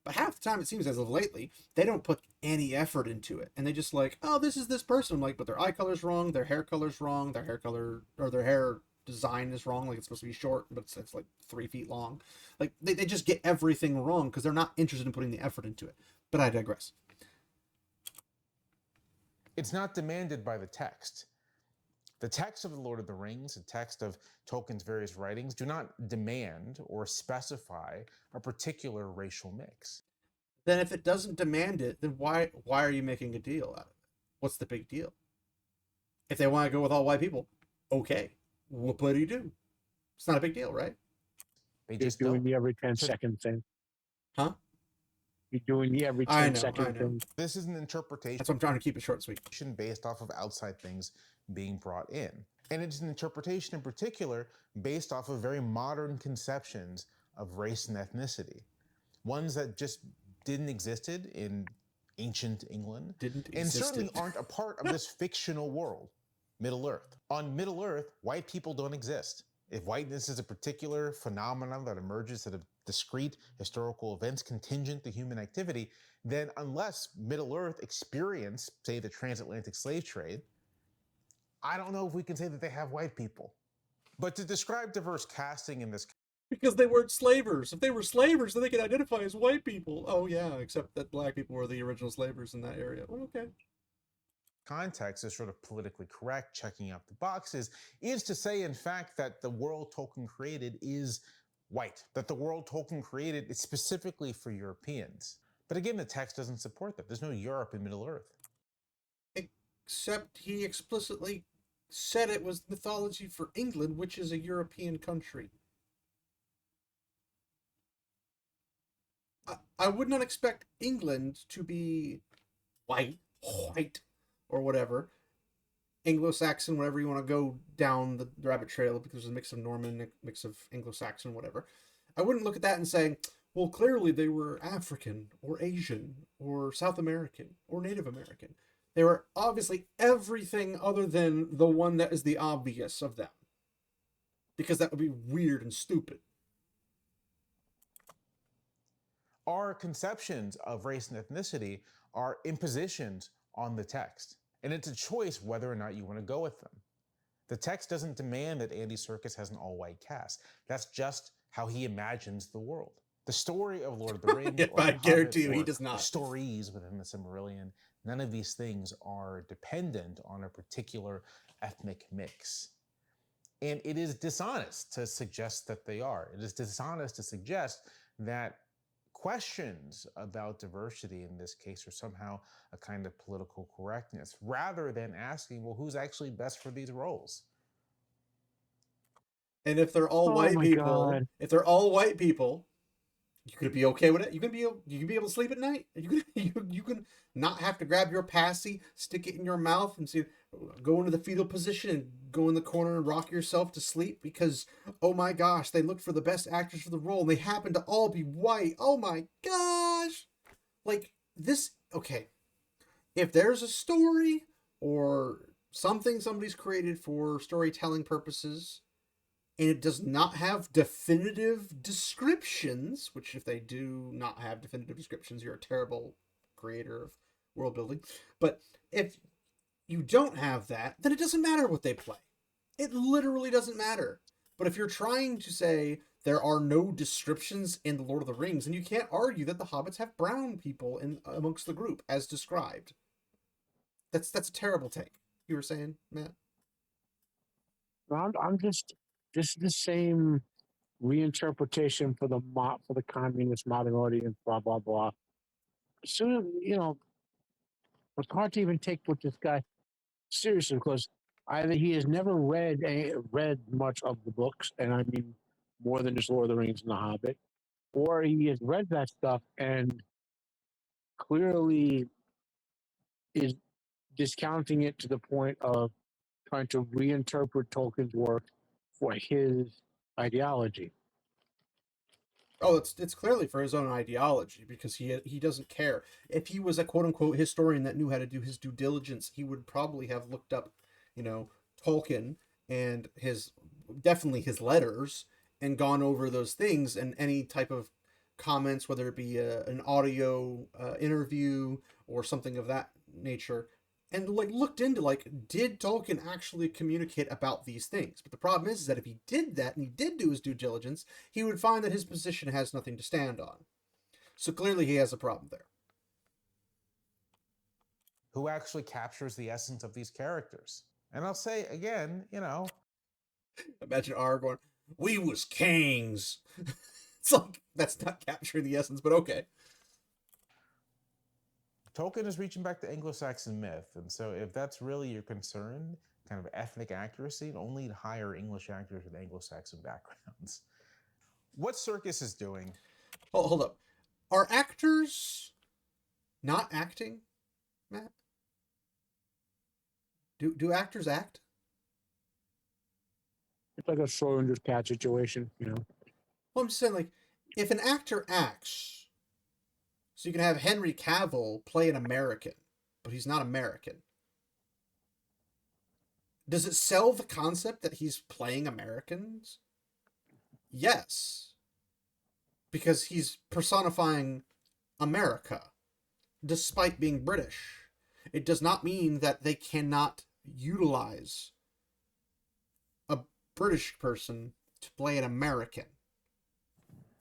But half the time, it seems as of lately, they don't put any effort into it. And they just like, oh, this is this person. I'm like, but their eye color's wrong, their hair color's wrong, their hair color, or their hair design is wrong. Like, it's supposed to be short, but it's like 3 feet long. Like, they just get everything wrong because they're not interested in putting the effort into it. But I digress. It's not demanded by the text. The text of The Lord of the Rings, the text of Tolkien's various writings, do not demand or specify a particular racial mix. Then if it doesn't demand it, then why are you making a deal out of it? What's the big deal? If they want to go with all white people, okay. What do you do? It's not a big deal, right? They just doing the every 10-second thing. Huh? You're doing the every 10-second thing. This is an interpretation. That's why I'm trying to keep it short and sweet. Based off of outside things being brought in. And it's an interpretation in particular based off of very modern conceptions of race and ethnicity. Ones that just didn't existed in ancient England. And certainly aren't a part of this fictional world, Middle Earth. On Middle Earth, white people don't exist. If whiteness is a particular phenomenon that emerges out of discrete historical events contingent to human activity, then unless Middle Earth experienced, say, the transatlantic slave trade, I don't know if we can say that they have white people. But to describe diverse casting in this... Because they weren't slavers. If they were slavers, then they could identify as white people. Oh yeah, except that black people were the original slavers in that area. Well, okay. Context is sort of politically correct, checking out the boxes, is to say, in fact, that the world Tolkien created is white, that the world Tolkien created is specifically for Europeans. But again, the text doesn't support that. There's no Europe in Middle Earth. Except he explicitly said it was mythology for England, which is a European country. I would not expect England to be white, or whatever, Anglo-Saxon, whatever you want to go down the rabbit trail, because there's a mix of Norman, a mix of Anglo-Saxon, whatever. I wouldn't look at that and say, well, clearly they were African, or Asian, or South American, or Native American. They were obviously everything other than the one that is the obvious of them. Because that would be weird and stupid. Our conceptions of race and ethnicity are impositions on the text. And it's a choice whether or not you want to go with them. The text doesn't demand that Andy Serkis has an all-white cast. That's just how he imagines the world. The story of Lord of the Rings, I guarantee you he does not. Stories within the Silmarillion, none of these things are dependent on a particular ethnic mix. And it is dishonest to suggest that they are. It is dishonest to suggest that questions about diversity in this case are somehow a kind of political correctness, rather than asking, well, who's actually best for these roles? And if they're all white people, you could be okay with it. You can be able to sleep at night. You can not have to grab your passy, stick it in your mouth, and go into the fetal position and go in the corner and rock yourself to sleep because, oh my gosh, they looked for the best actors for the role and they happen to all be white. Oh my gosh. Like this, okay. If there's a story or something somebody's created for storytelling purposes, and it does not have definitive descriptions, which if they do not have definitive descriptions, you're a terrible creator of world building. But if you don't have that, then it doesn't matter what they play. It literally doesn't matter. But if you're trying to say there are no descriptions in The Lord of the Rings, then you can't argue that the hobbits have brown people amongst the group, as described. That's a terrible take. You were saying, Matt? I'm just... This is the same reinterpretation for the communist modern audience, blah, blah, blah. Soon, it's hard to even take what this guy seriously, because either he has never read much of the books, and I mean more than just Lord of the Rings and The Hobbit, or he has read that stuff and clearly is discounting it to the point of trying to reinterpret Tolkien's work for his ideology. Oh, it's clearly for his own ideology, because he doesn't care. If he was a quote unquote historian that knew how to do his due diligence, he would probably have looked up, you know, Tolkien and definitely his letters, and gone over those things, and any type of comments, whether it be an audio interview or something of that nature, and like looked into, like, did Tolkien actually communicate about these things? But the problem is that if he did that and he did do his due diligence, he would find that his position has nothing to stand on. So clearly he has a problem there. Who actually captures the essence of these characters? And I'll say again, imagine Aragorn, we was kings. It's like, that's not capturing the essence, but okay. Tolkien is reaching back to Anglo-Saxon myth, and so if that's really your concern, kind of ethnic accuracy, only hire English actors with Anglo-Saxon backgrounds. What Circus is doing... Hold up. Are actors not acting, Matt? Do actors act? It's like a Schrodinger's cat situation, you know. Well, I'm just saying, like, if an actor acts, so you can have Henry Cavill play an American, but he's not American, does it sell the concept that he's playing Americans? Yes. Because he's personifying America, despite being British. It does not mean that they cannot utilize a British person to play an American.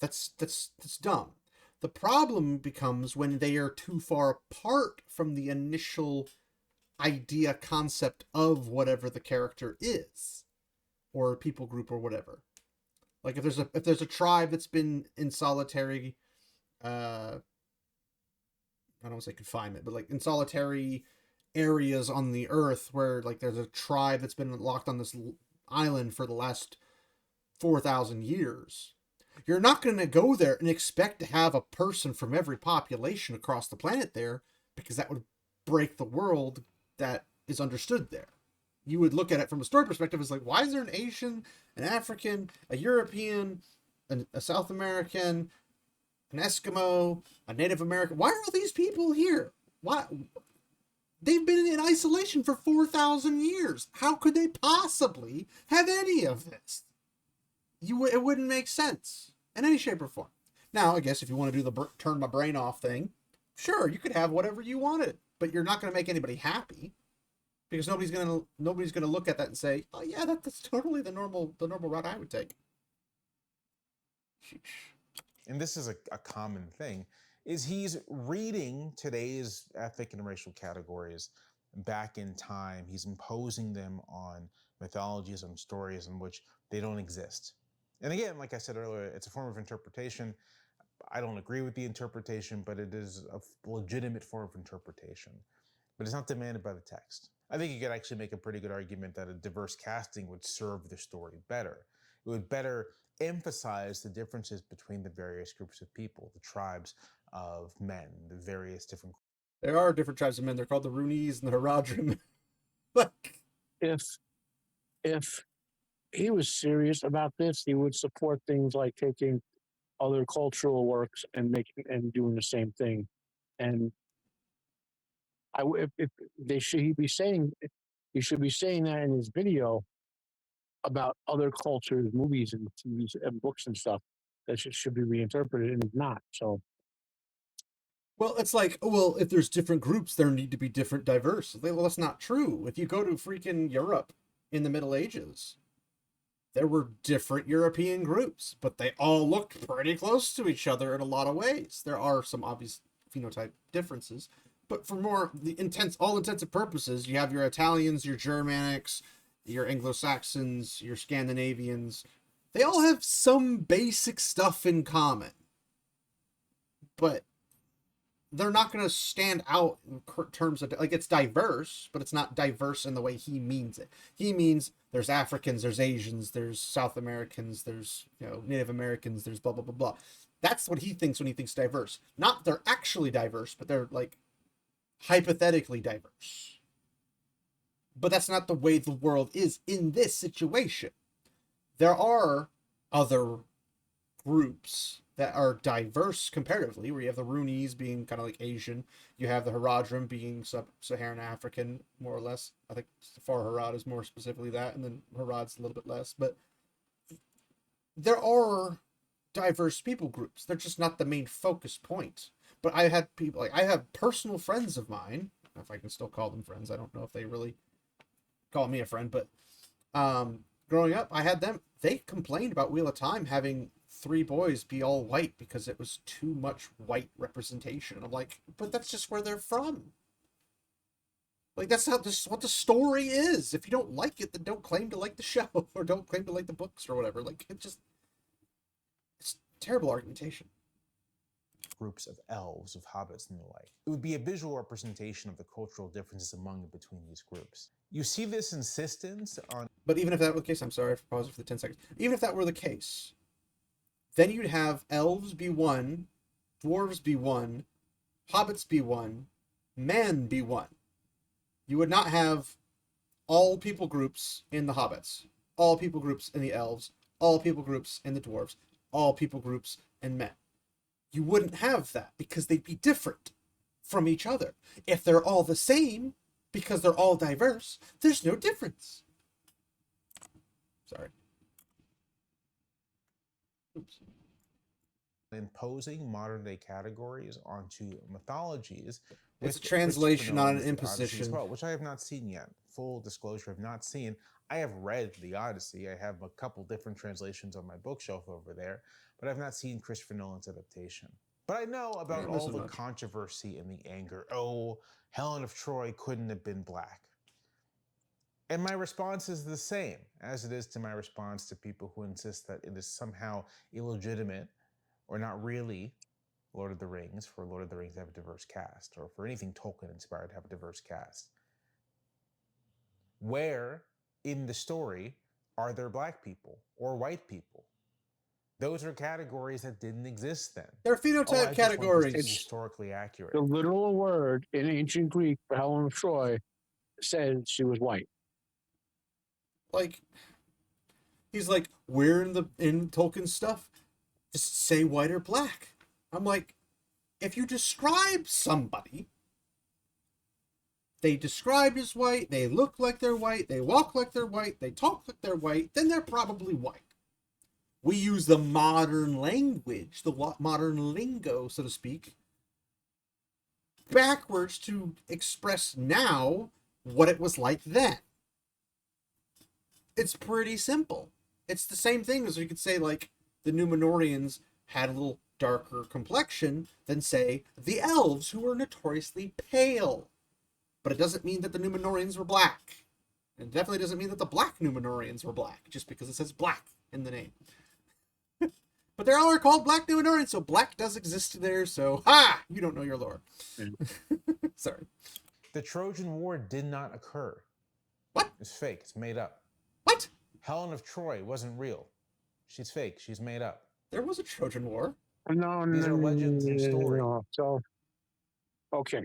That's dumb. The problem becomes when they are too far apart from the initial idea, concept of whatever the character is, or people group, or whatever. Like if there's a tribe that's been in solitary, I don't want to say confinement, but like in solitary areas on the earth, where like there's a tribe that's been locked on this island for the last 4,000 years. You're not going to go there and expect to have a person from every population across the planet there, because that would break the world that is understood there. You would look at it from a story perspective as like, why is there an Asian, an African, a European, a South American, an Eskimo, a Native American? Why are all these people here? Why? They've been in isolation for 4,000 years. How could they possibly have any of this? It wouldn't make sense in any shape or form. Now, I guess if you want to do the turn my brain off thing, sure, you could have whatever you wanted, but you're not going to make anybody happy, because nobody's gonna look at that and say, oh yeah, that's totally the normal route I would take. Sheesh. And this is a common thing, is he's reading today's ethnic and racial categories back in time. He's imposing them on mythologies and stories in which they don't exist. And again, like I said earlier, it's a form of interpretation. I don't agree with the interpretation, but it is a legitimate form of interpretation. But it's not demanded by the text. I think you could actually make a pretty good argument that a diverse casting would serve the story better. It would better emphasize the differences between the various groups of people, the tribes of men, the various different... There are different tribes of men. They're called the Runees and the Haradrim. Like, if he was serious about this, he would support things like taking other cultural works and doing the same thing. And if they should he should be saying that in his video about other cultures, movies and TVs and books and stuff that should be reinterpreted, and it's not. So, well, it's like, well, if there's different groups, there need to be different diverse. Well, that's not true. If you go to freaking Europe in the Middle Ages, there were different European groups, but they all looked pretty close to each other in a lot of ways. There are some obvious phenotype differences, but for all intents and purposes, you have your Italians, your Germanics, your Anglo-Saxons, your Scandinavians. They all have some basic stuff in common, but they're not going to stand out in terms of, like, it's diverse, but it's not diverse in the way he means it. He means there's Africans, there's Asians, there's South Americans, there's, Native Americans, there's blah, blah, blah, blah. That's what he thinks when he thinks diverse. Not they're actually diverse, but they're, like, hypothetically diverse. But that's not the way the world is in this situation. There are other groups that are diverse comparatively, where you have the Runis being kind of like Asian, you have the Haradrim being sub-Saharan African, more or less. I think Far Harad is more specifically that, and then Harad's a little bit less. But there are diverse people groups. They're just not the main focus point. But I had people, like, I have personal friends of mine, if I can still call them friends. I don't know if they really call me a friend, but growing up, I had them. They complained about Wheel of Time having 3 boys be all white because it was too much white representation. I'm like, but that's just where they're from. Like, that's what the story is. If you don't like it, then don't claim to like the show or don't claim to like the books or whatever. Like, it's terrible argumentation. Groups of elves, of hobbits, and the like. It would be a visual representation of the cultural differences among and between these groups. You see this insistence on... But even if that were the case, I'm sorry for pausing for the 10 seconds. Even if that were the case, then you'd have elves be 1, dwarves be 1, hobbits be 1, man be 1. You would not have all people groups in the hobbits, all people groups in the elves, all people groups in the dwarves, all people groups in men. You wouldn't have that because they'd be different from each other. If they're all the same, because they're all diverse, there's no difference. Sorry. Oops. Imposing modern-day categories onto mythologies. It's a translation, not an imposition. As well, which I have not seen yet. Full disclosure, I've not seen. I have read the Odyssey. I have a couple different translations on my bookshelf over there, but I've not seen Christopher Nolan's adaptation. But I know about all the controversy and the anger. Oh, Helen of Troy couldn't have been black. And my response is the same as it is to my response to people who insist that it is somehow illegitimate or not really Lord of the Rings, for Lord of the Rings to have a diverse cast, or for anything Tolkien inspired to have a diverse cast. Where in the story are there black people or white people? Those are categories that didn't exist then. They're phenotype categories. It's historically accurate. The literal word in ancient Greek for Helen of Troy said she was white. Like, he's like, where in Tolkien stuff, just say white or black. I'm like, if you describe somebody, they described as white, they look like they're white, they walk like they're white, they talk like they're white, then they're probably white. We use the modern language, the modern lingo, so to speak, backwards to express now what it was like then. It's pretty simple. It's the same thing as you could say, like, the Númenóreans had a little darker complexion than, say, the elves, who were notoriously pale. But it doesn't mean that the Númenóreans were black. It definitely doesn't mean that the black Númenóreans were black, just because it says black in the name. But they all are called black Númenóreans, so black does exist there, so, ha! You don't know your lore. Sorry. The Trojan War did not occur. What? It's fake. It's made up. What? Helen of Troy wasn't real. She's fake. She's made up. There was a Trojan War. No, These are legends and stories. No. So, okay.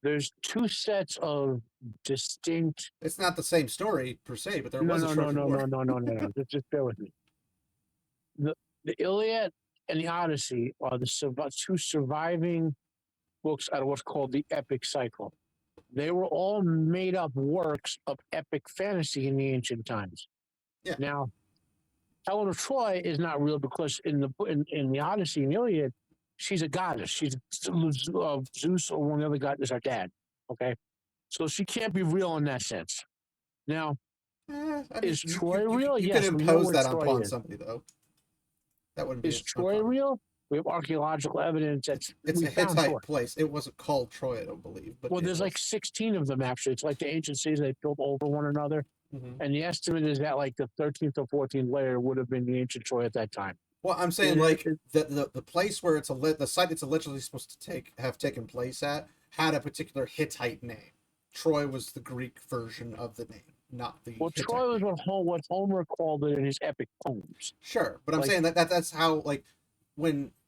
There's 2 sets of distinct... It's not the same story, per se, but there was a Trojan War. No. Just bear with me. The Iliad and the Odyssey are the 2 surviving books out of what's called the epic cycle. They were all made up works of epic fantasy in the ancient times. Yeah. Now, Helen of Troy is not real because in the Odyssey and Iliad, she's a goddess. She's Zeus or one of the other gods, our dad. Okay, so she can't be real in that sense. Now, is Troy real? You Yes. can impose that upon somebody, though. That wouldn't be. Is Troy real? We have archaeological evidence that it's a Hittite place. It wasn't called Troy, I don't believe. But there's like 16 of them actually. It's like the ancient cities they built over one another. Mm-hmm. And the estimate is that like the 13th or 14th layer would have been the ancient Troy at that time. Well, I'm saying like the place where the site it's allegedly supposed to have taken place at had a particular Hittite name. Troy was the Greek version of the name, not the. Well, Hittite Troy was name. what Homer called it in his epic poems. Sure, but I'm saying that's how, like,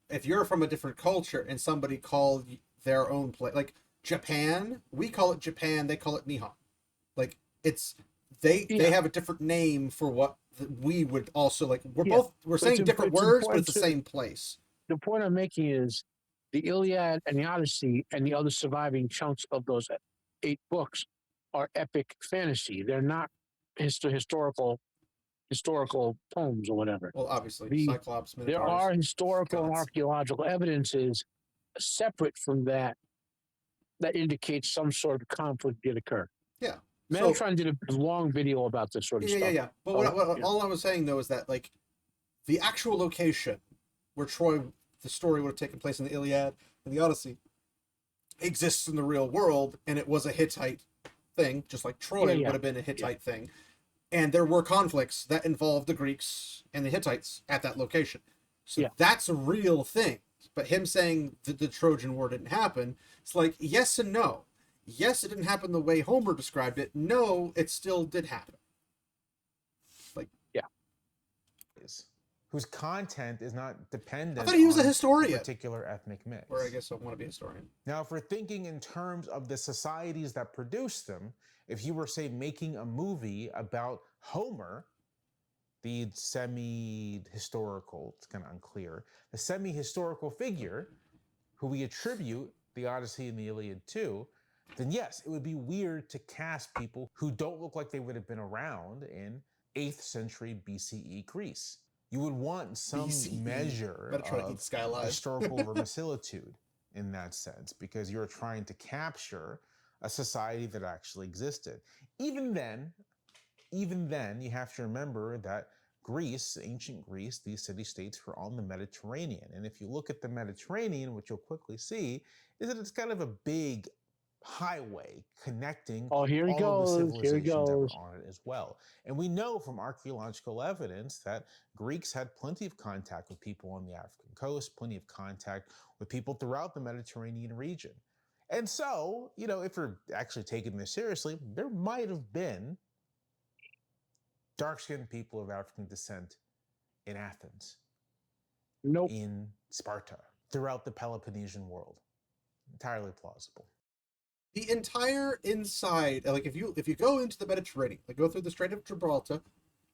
if you're from a different culture and somebody called their own place, like Japan, we call it Japan, they call it Nihon. Like, it's they have a different name for what we would also like. Yeah, We're saying different it's words, but important it's the same place. The point I'm making is the Iliad and the Odyssey and the other surviving chunks of those 8 books are epic fantasy. They're not historical poems or whatever. Well, obviously, The Cyclops, there Minotaurs, are historical and gods. archaeological evidences separate from that indicates some sort of conflict did occur. Yeah. Metatron did a long video about this sort of stuff. Yeah. But all I was saying though is that like the actual location where the story would have taken place in the Iliad and the Odyssey, exists in the real world, and it was a Hittite thing, just like Troy would have been a Hittite thing. And there were conflicts that involved the Greeks and the Hittites at that location. So that's a real thing. But him saying that the Trojan War didn't happen, it's like yes and no. Yes, it didn't happen the way Homer described it. No, it still did happen. Like, whose content is not dependent. I thought he was a historian. A particular ethnic mix. Or I guess I want to be a historian. Now, if we're thinking in terms of the societies that produced them, if you were, say, making a movie about Homer, the semi-historical, it's kind of unclear, the semi-historical figure who we attribute the Odyssey and the Iliad to, then yes, it would be weird to cast people who don't look like they would have been around in 8th century BCE Greece. You would want some measure of historical verisimilitude in that sense, because you're trying to capture a society that actually existed. Even then, you have to remember that Greece, ancient Greece, these city-states were on the Mediterranean. And if you look at the Mediterranean, what you'll quickly see is that it's kind of a big highway connecting all of the civilizations that were on it as well. And we know from archaeological evidence that Greeks had plenty of contact with people on the African coast, plenty of contact with people throughout the Mediterranean region. And so, if we're actually taking this seriously, there might have been dark-skinned people of African descent in Athens, in Sparta, throughout the Peloponnesian world. Entirely plausible. The entire inside, like if you go into the Mediterranean, like go through the Strait of Gibraltar,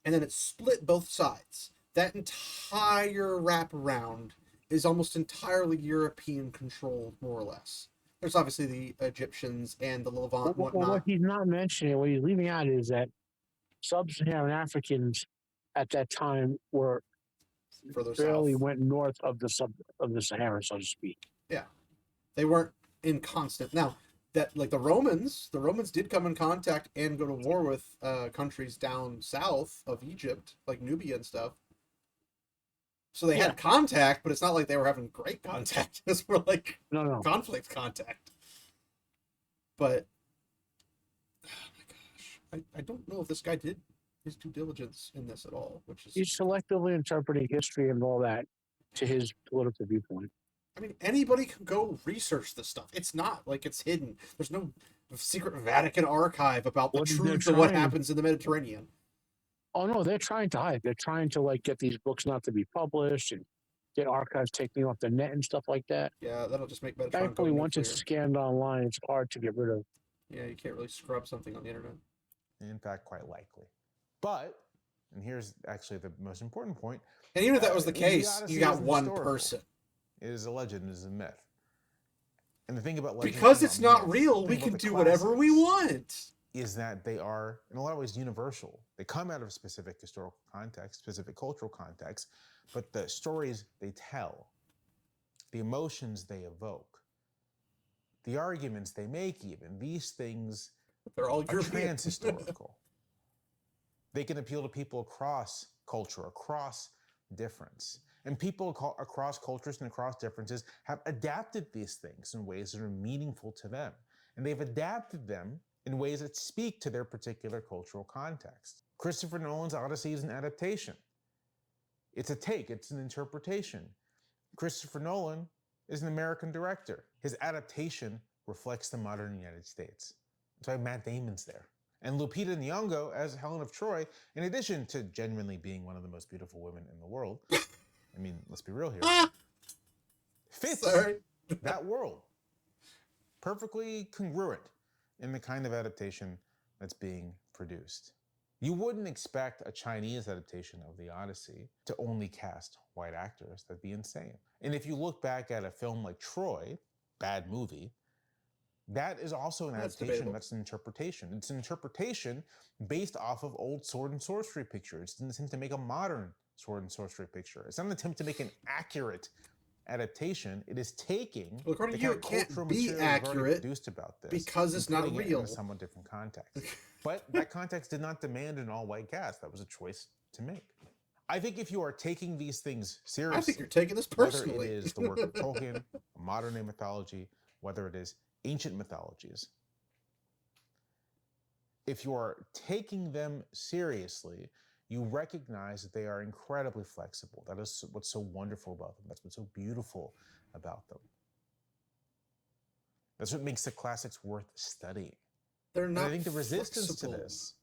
and then it's split both sides, that entire wraparound is almost entirely European controlled, more or less. There's obviously the Egyptians and the Levant and whatnot. What he's not mentioning, what he's leaving out is that sub-Saharan Africans at that time were barely went north of the Sahara, so to speak. Yeah, they weren't in constant. Now, that like the Romans did come in contact and go to war with countries down south of Egypt, like Nubia and stuff. So they had contact, but it's not like they were having great contact. It's more like conflict contact. But oh my gosh, I don't know if this guy did his due diligence in this at all, which is he's selectively interpreting history and all that to his political viewpoint. I mean, anybody can go research this stuff. It's not like it's hidden. There's no secret Vatican archive about the truth of what happens in the Mediterranean. Oh no, they're trying to hide. They're trying to get these books not to be published and get archives taken off the net and stuff like that. Yeah, that'll just make Metatron Thankfully, once it's scanned online, it's hard to get rid of. Yeah, you can't really scrub something on the internet. In fact, quite likely. But, and here's actually the most important point. And even if that was the case, you got one person. It is a legend, it is a myth. And the thing about legends, because it's not real, we can do whatever we want. Is that they are, in a lot of ways, universal. They come out of a specific historical context, specific cultural context, but the stories they tell, the emotions they evoke, the arguments they make even, these things are trans-historical. They can appeal to people across culture, across difference. And people across cultures and across differences have adapted these things in ways that are meaningful to them. And they've adapted them in ways that speak to their particular cultural context. Christopher Nolan's Odyssey is an adaptation. It's a take, it's an interpretation. Christopher Nolan is an American director. His adaptation reflects the modern United States. That's why Matt Damon's there. And Lupita Nyong'o as Helen of Troy, in addition to genuinely being one of the most beautiful women in the world, I mean, let's be real here, fits that world. Perfectly congruent in the kind of adaptation that's being produced. You wouldn't expect a Chinese adaptation of the Odyssey to only cast white actors. That'd be insane. And if you look back at a film like Troy, bad movie, that is also an adaptation. That's an interpretation. It's an interpretation based off of old sword and sorcery pictures. It's an attempt to make a modern sword and sorcery picture. It's not an attempt to make an accurate adaptation. It is taking well, according to you, it can't be accurate produced about this because it's not real. In a somewhat different context. But that context did not demand an all-white cast. That was a choice to make. I think if you are taking these things seriously, I think you're taking this personally. Whether it is the work of Tolkien, modern day mythology, whether it is ancient mythologies, if you are taking them seriously, you recognize that they are incredibly flexible. That is what's so wonderful about them. That's what's so beautiful about them. That's what makes the classics worth studying. They're not. And I think the resistance flexible. to this,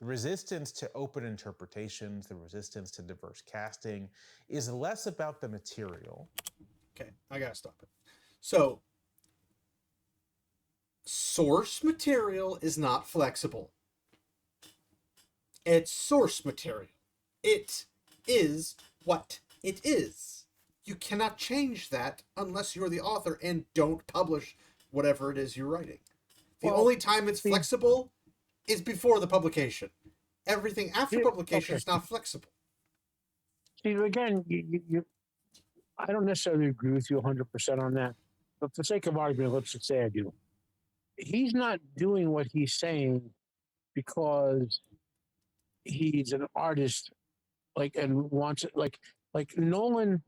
the resistance to open interpretations, the resistance to diverse casting, is less about the material. Okay, I gotta stop it. So, source material is not flexible. It's source material. It is what it is. You cannot change that unless you're the author and don't publish whatever it is you're writing. The only time it's flexible is before the publication. Everything after publication is not flexible. See, again, I don't necessarily agree with you 100% on that, but for the sake of argument, let's just say I do. He's not doing what he's saying because he's an artist, and wants it like Nolan's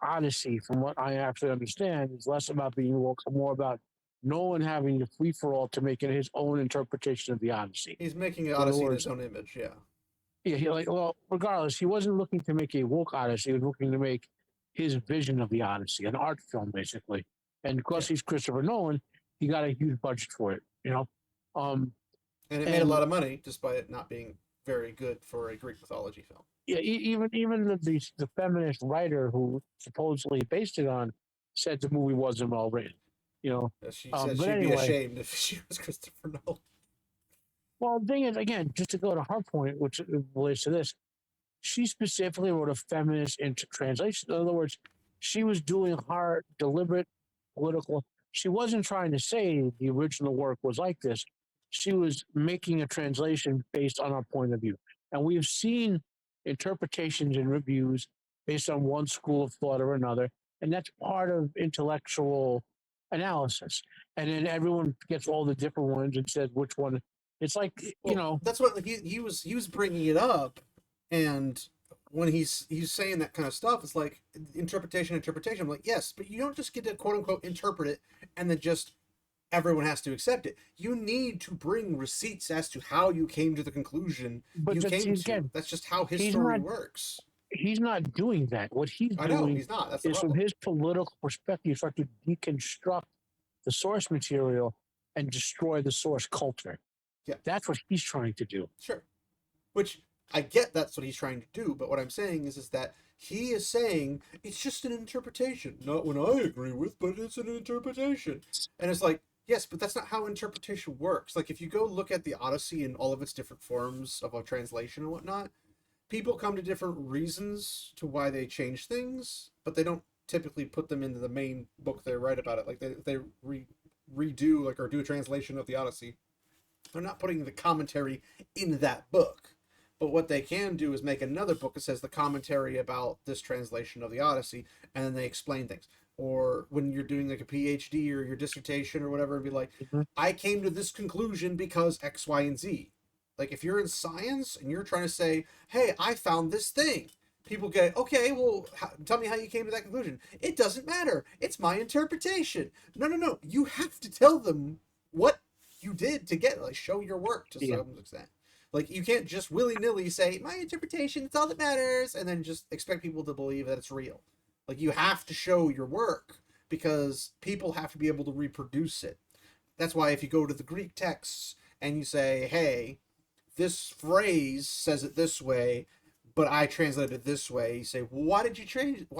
Odyssey, from what I actually understand, is less about being woke, more about Nolan having the free for all to make it his own interpretation of the Odyssey. He's making an Odyssey in his own image, yeah. Yeah, regardless, he wasn't looking to make a woke Odyssey. He was looking to make his vision of the Odyssey, an art film, basically. And because he's Christopher Nolan, he got a huge budget for it, And it made a lot of money, despite it not being very good for a Greek mythology film. Yeah, even the feminist writer who supposedly based it on said the movie wasn't well written. She said she'd be ashamed if she was Christopher Nolan. Well, the thing is, again, just to go to her point, which relates to this, she specifically wrote a feminist into translation. In other words, she was doing hard, deliberate political. She wasn't trying to say the original work was like this. She was making a translation based on our point of view. And we've seen interpretations and reviews based on one school of thought or another. And that's part of intellectual analysis. And then everyone gets all the different ones and says which one. It's like, That's what he was bringing it up. And when he's saying that kind of stuff, it's like interpretation. I'm like, yes, but you don't just get to quote unquote interpret it and then just everyone has to accept it. You need to bring receipts as to how you came to the conclusion That's just how his story works. He's not doing that. What he's doing he's not. That's is from his political perspective, start to deconstruct the source material and destroy the source culture. Yeah. That's what he's trying to do. Sure. Which I get that's what he's trying to do, but what I'm saying is that he is saying it's just an interpretation. Not one I agree with, but it's an interpretation. And it's like, yes, but that's not how interpretation works. Like, if you go look at the Odyssey in all of its different forms of a translation and whatnot, people come to different reasons to why they change things, but they don't typically put them into the main book they write about it. Like, they redo, or do a translation of the Odyssey. They're not putting the commentary in that book. But what they can do is make another book that says the commentary about this translation of the Odyssey, and then they explain things. Or when you're doing like a PhD or your dissertation or whatever, and be like, I came to this conclusion because X, Y, and Z. Like, if you're in science and you're trying to say, hey, I found this thing, people get, okay, well, tell me how you came to that conclusion. It doesn't matter. It's my interpretation. No. You have to tell them what you did to get, show your work to some extent. Like, you can't just willy-nilly say, my interpretation, it's all that matters, and then just expect people to believe that it's real. Like, you have to show your work, because people have to be able to reproduce it. That's why if you go to the Greek texts, and you say, hey, this phrase says it this way, but I translated it this way, you say, well, why did you translate it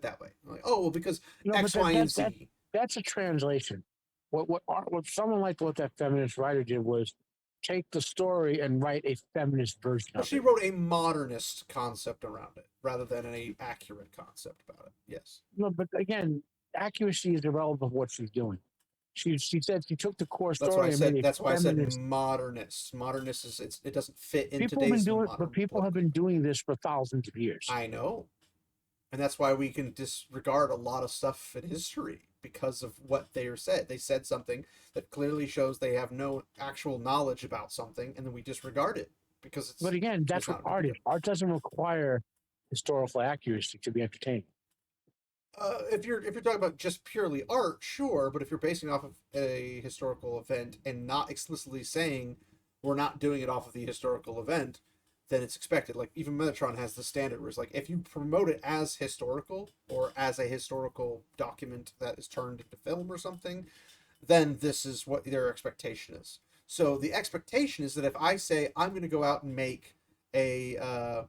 that way? I'm like, oh, well, because X, Y, and Z. That's a translation. what someone like what that feminist writer did was take the story and write a feminist version But of she it. wrote a modernist concept around it rather than an accurate concept about it. Yes. No, but again, accuracy is irrelevant of what she's doing. She said she took the core That's what I story and made said. a That's why I said feminist. modernist. Modernist is it doesn't fit in People have been today's doing, modern. but people have been doing this for thousands of years. I know, and that's why we can disregard a lot of stuff in history because of what they are said. They said something that clearly shows they have no actual knowledge about something, and then we disregard it because it's. But again, that's it's what not art is. deal. Art doesn't require historical accuracy to be entertaining. If you're talking about just purely art, sure, but if you're basing it off of a historical event and not explicitly saying we're not doing it off of the historical event, then it's expected. Like even Metatron has the standard where it's like if you promote it as historical or as a historical document that is turned into film or something, then this is what their expectation is. So the expectation is that if I say I'm going to go out and make a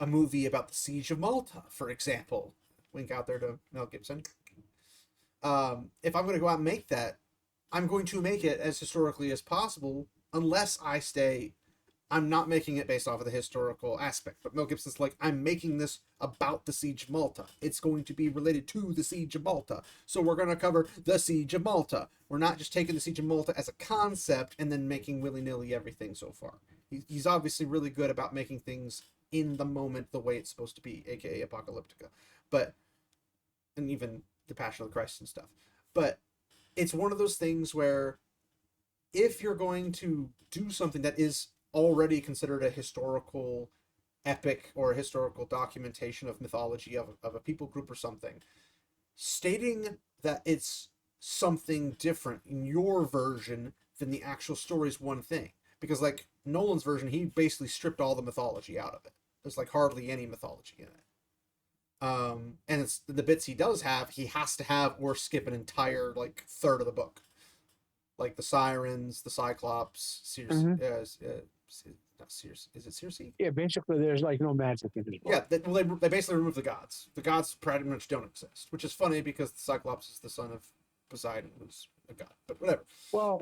movie about the Siege of Malta, for example, wink out there to Mel Gibson. If I'm going to go out and make that, I'm going to make it as historically as possible, unless I stay. I'm not making it based off of the historical aspect. But Mel Gibson's like, I'm making this about the Siege of Malta. It's going to be related to the Siege of Malta. So we're going to cover the Siege of Malta. We're not just taking the Siege of Malta as a concept and then making willy-nilly everything so far. He's obviously really good about making things in the moment the way it's supposed to be, aka Apocalyptica. And even the Passion of the Christ and stuff. But it's one of those things where if you're going to do something that is already considered a historical epic or a historical documentation of mythology of a people group or something, stating that it's something different in your version than the actual story is one thing. Because like Nolan's version, he basically stripped all the mythology out of it. There's like hardly any mythology in it. And it's the bits he does have, he has to have or skip an entire like third of the book, like the sirens, the Cyclops, Circe. Not Circe. Is it Circe? Yeah, basically, there's like no magic in it. Yeah, they basically remove the gods. The gods pretty much don't exist, which is funny because the Cyclops is the son of Poseidon, who's a god. But whatever. Well,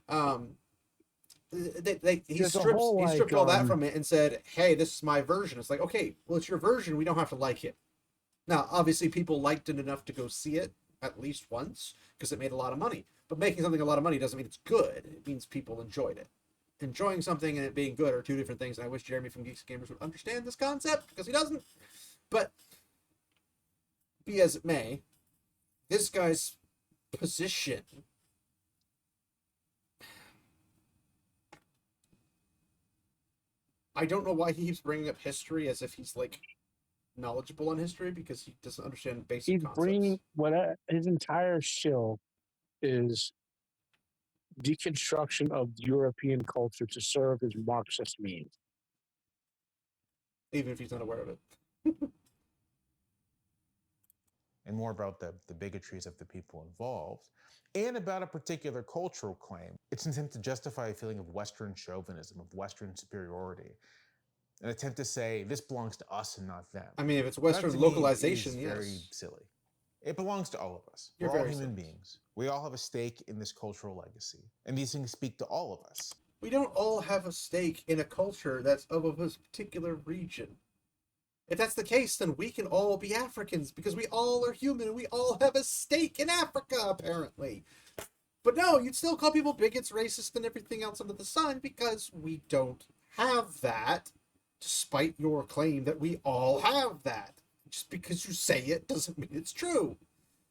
he stripped all that from it and said, "Hey, this is my version." It's like, okay, well, it's your version. We don't have to like it. Now, obviously, people liked it enough to go see it at least once because it made a lot of money. But making something a lot of money doesn't mean it's good. It means people enjoyed it. Enjoying something and it being good are two different things. And I wish Jeremy from Geeks and Gamers would understand this concept because he doesn't. But be as it may, this guy's position I don't know why he keeps bringing up history as if he's like knowledgeable on history because he doesn't understand basic concepts. Bringing his entire shill is deconstruction of European culture to serve as Marxist means. Even if he's not aware of it. And more about the bigotries of the people involved, and about a particular cultural claim. It's an attempt to justify a feeling of Western chauvinism, of Western superiority. An attempt to say, this belongs to us and not them. I mean, if it's Western localization, yes. Very silly. It belongs to all of us. We're all human beings. We all have a stake in this cultural legacy. And these things speak to all of us. We don't all have a stake in a culture that's of a particular region. If that's the case, then we can all be Africans because we all are human and we all have a stake in Africa, apparently. But no, you'd still call people bigots, racist, and everything else under the sun because we don't have that, despite your claim that we all have that. Just because you say it doesn't mean it's true.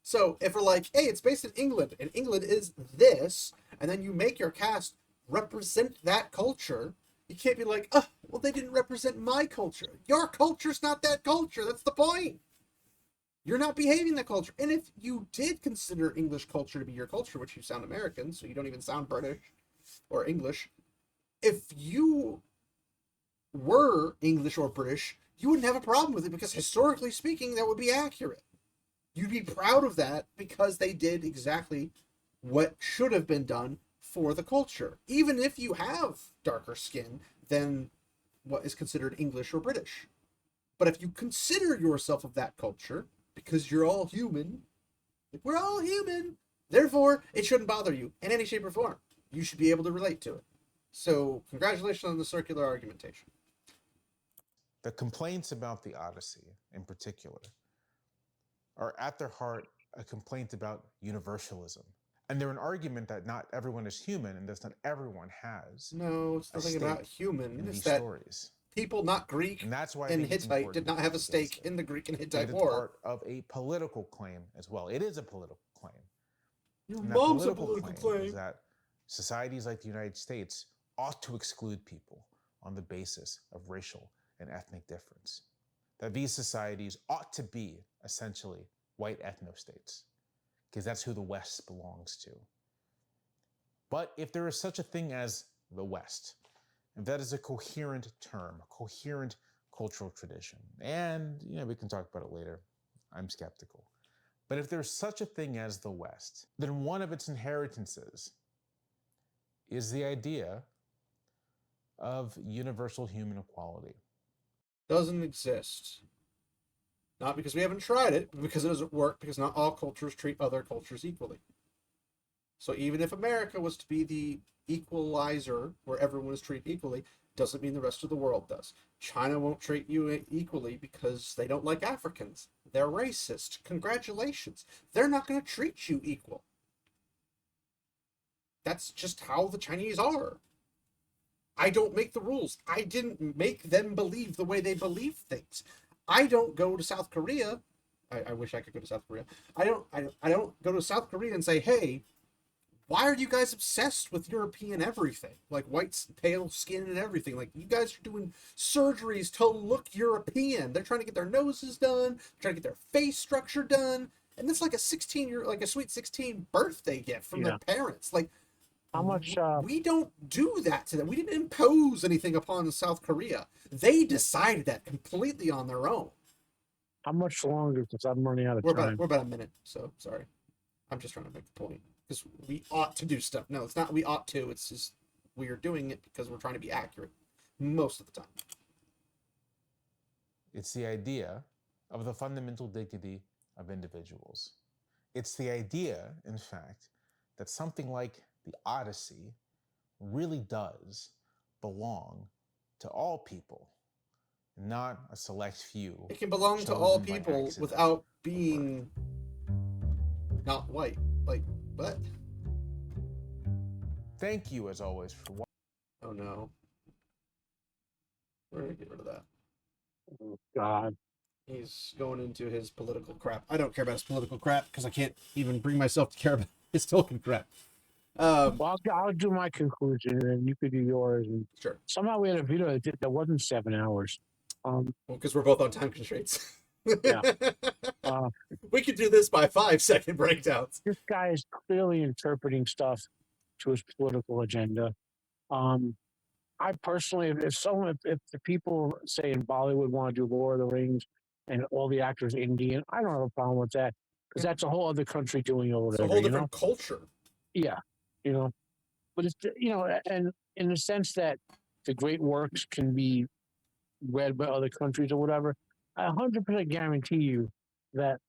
So if we're like, hey, it's based in England, and England is this, and then you make your cast represent that culture, you can't be like, oh, well, they didn't represent my culture. Your culture's not that culture. That's the point. You're not behaving that culture. And if you did consider English culture to be your culture, which you sound American, so you don't even sound British or English, if you were English or British, you wouldn't have a problem with it because historically speaking, that would be accurate. You'd be proud of that because they did exactly what should have been done for the culture, even if you have darker skin than what is considered English or British. But if you consider yourself of that culture, because you're all human, like we're all human, Therefore, it shouldn't bother you in any shape or form. You should be able to relate to it. So, congratulations on the circular argumentation. The complaints about the Odyssey, in particular, are at their heart a complaint about universalism. And they're an argument that not everyone is human, and thus not everyone has. No, it's nothing about human. It's that stories. People not Greek and that's why and Hittite did not have a stake in the Greek and Hittite war. It's part of a political claim as well. It is a political claim. Your mom's a political claim. Is that societies like the United States ought to exclude people on the basis of racial and ethnic difference. That these societies ought to be essentially white ethno-states, because that's who the West belongs to. But if there is such a thing as the West, if that is a coherent term, a coherent cultural tradition, and we can talk about it later, I'm skeptical. But if there's such a thing as the West, then one of its inheritances is the idea of universal human equality. Doesn't exist. Not because we haven't tried it, but because it doesn't work, because not all cultures treat other cultures equally. So even if America was to be the equalizer where everyone is treated equally, doesn't mean the rest of the world does. China won't treat you equally because they don't like Africans. They're racist. Congratulations. They're not going to treat you equal. That's just how the Chinese are. I don't make the rules. I didn't make them believe the way they believe things. I don't go to South Korea. I wish I could go to South Korea. I don't go to South Korea and say, hey, why are you guys obsessed with European everything? Like white, pale skin and everything. Like, you guys are doing surgeries to look European. They're trying to get their noses done, trying to get their face structure done. And that's like a sweet 16 birthday gift from their parents. Like, how much? We don't do that to them. We didn't impose anything upon South Korea. They decided that completely on their own. How much longer? Because I'm running out of time. We're about a minute, so sorry. I'm just trying to make the point. Because we ought to do stuff. No, it's not we ought to. It's just we are doing it because we're trying to be accurate most of the time. It's the idea of the fundamental dignity of individuals. It's the idea, in fact, that something like the Odyssey really does belong to all people, not a select few. It can belong to all people without being not white. Like, what? Thank you, as always, for watching. Oh, no. We're going to get rid of that. Oh, God. He's going into his political crap. I don't care about his political crap because I can't even bring myself to care about his Tolkien crap. Well, I'll do my conclusion, and then you could do yours. And sure. Somehow we had a video that wasn't 7 hours. Well, because we're both on time constraints. Yeah. We could do this by 5-second breakdowns. This guy is clearly interpreting stuff to his political agenda. I personally, if the people say in Bollywood want to do Lord of the Rings and all the actors are Indian, I don't have a problem with that because that's a whole other country doing it. It's a whole different culture. Yeah, but it's and in the sense that the great works can be read by other countries or whatever, I 100% guarantee you that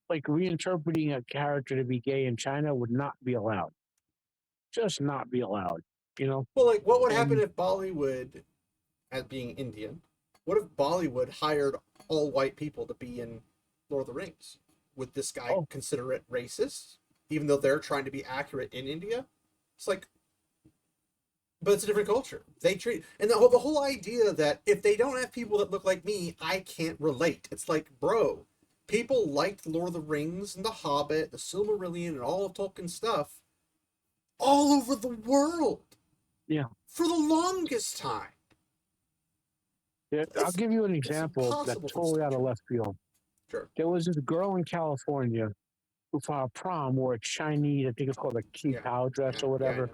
like reinterpreting a character to be gay in China would not be allowed. Just not be allowed. Well, like, what would happen if Bollywood, as being Indian, what if Bollywood hired all white people to be in Lord of the Rings? Would this guy consider it racist, even though they're trying to be accurate in India? It's like, but it's a different culture. They treat, and the whole idea that if they don't have people that look like me, I can't relate. It's like, bro, people liked Lord of the Rings and The Hobbit, The Silmarillion, and all of Tolkien's stuff all over the world. Yeah. For the longest time. Yeah, I'll give you an example that's totally out of left field. Sure. There was this girl in California who for our prom wore a Chinese, I think it's called a Qipao dress or whatever.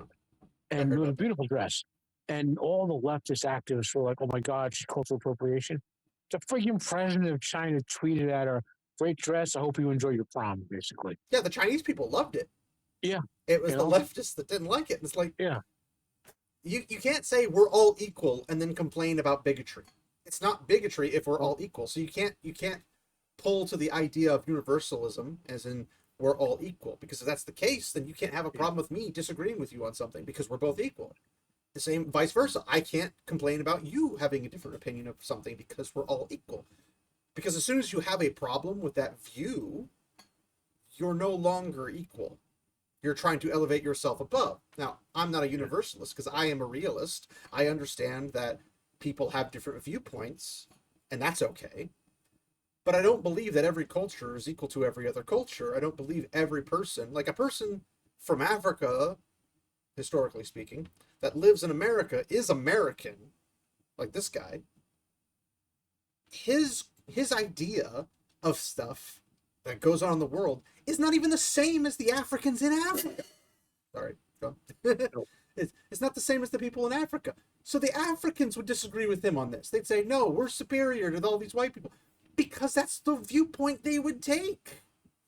And it was a beautiful dress. And all the leftist activists were like, oh my God, she's cultural appropriation. The freaking president of China tweeted at her, great dress, I hope you enjoy your prom, basically. Yeah, the Chinese people loved it. Yeah. It was the leftists that didn't like it. It's like, you can't say we're all equal and then complain about bigotry. It's not bigotry if we're all equal. So you can't pull to the idea of universalism, as in we're all equal. Because if that's the case, then you can't have a problem with me disagreeing with you on something because we're both equal. The same vice versa. I can't complain about you having a different opinion of something because we're all equal. Because as soon as you have a problem with that view, you're no longer equal. You're trying to elevate yourself above. Now, I'm not a universalist because I am a realist. I understand that people have different viewpoints, and that's okay. But I don't believe that every culture is equal to every other culture. I don't believe every person, like a person from Africa, historically speaking, that lives in America is American, like this guy. His idea of stuff that goes on in the world is not even the same as the Africans in Africa. Sorry, go. It's not the same as the people in Africa. So the Africans would disagree with him on this. They'd say, no, we're superior to all these white people. Because that's the viewpoint they would take.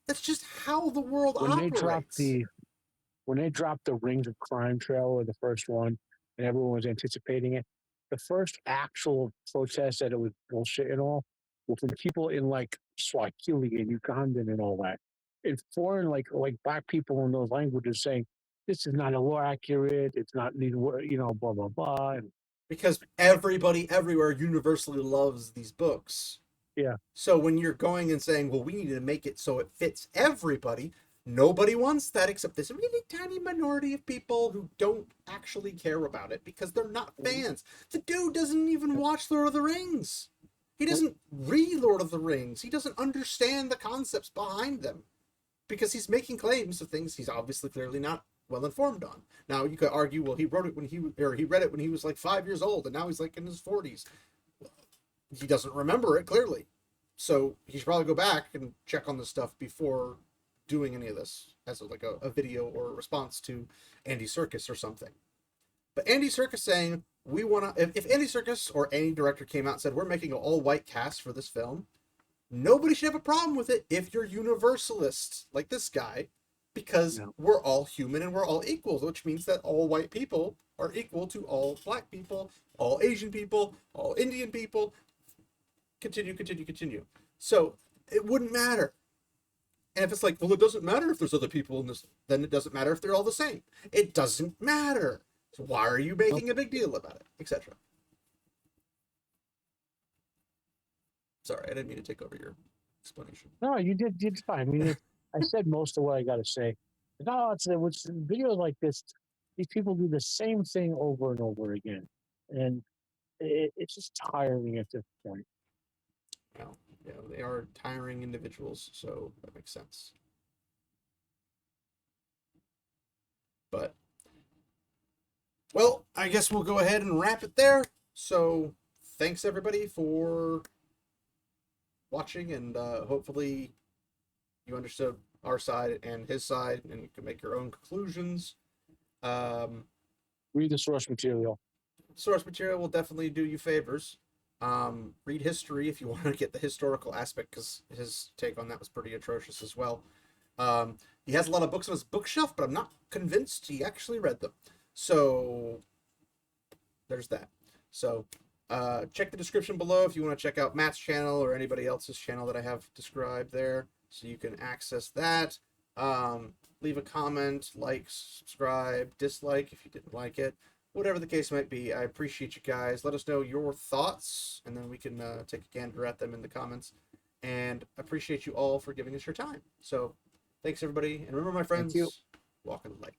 That's just how the world operates. When they dropped the Rings of Crime trailer, the first one, and everyone was anticipating it, the first actual protest that it was bullshit and all, were from people in like Swahili and Ugandan and all that. In foreign, like black people in those languages saying, this is not a law accurate, it's not, blah, blah, blah. And, because everybody everywhere universally loves these books. Yeah. So when you're going and saying, well, we need to make it so it fits everybody, nobody wants that except this really tiny minority of people who don't actually care about it because they're not fans. The dude doesn't even watch Lord of the Rings. He doesn't read Lord of the Rings. He doesn't understand the concepts behind them because he's making claims of things he's obviously clearly not well informed on. Now you could argue, well, he read it when he was like 5 years old and now he's like in his 40s. He doesn't remember it clearly. So he should probably go back and check on this stuff before doing any of this as a video or a response to Andy Serkis or something. But Andy Serkis saying, we want to, if Andy Serkis or any director came out and said, we're making an all-white cast for this film, nobody should have a problem with it if you're universalist like this guy, because we're all human and we're all equal, which means that all white people are equal to all black people, all Asian people, all Indian people. Continue. So it wouldn't matter. And if it's like, well, it doesn't matter if there's other people in this, then it doesn't matter if they're all the same. It doesn't matter. So why are you making a big deal about it, etc.? Sorry, I didn't mean to take over your explanation. No, you did fine. I mean, I said most of what I got to say. No, it's videos like this. These people do the same thing over and over again, and it's just tiring at this point. Well, yeah, they are tiring individuals, so that makes sense. But, well, I guess we'll go ahead and wrap it there. So, thanks everybody for watching, and hopefully you understood our side and his side, and you can make your own conclusions. Read the source material. Source material will definitely do you favors. Read history if you want to get the historical aspect, because his take on that was pretty atrocious as well. He has a lot of books on his bookshelf, but I'm not convinced he actually read them. So there's that. So check the description below if you want to check out Matt's channel or anybody else's channel that I have described there, so you can access that. Leave a comment, like, subscribe, dislike if you didn't like it. Whatever the case might be, I appreciate you guys. Let us know your thoughts, and then we can take a gander at them in the comments. And I appreciate you all for giving us your time. So, thanks everybody. And remember, my friends, walk in the light.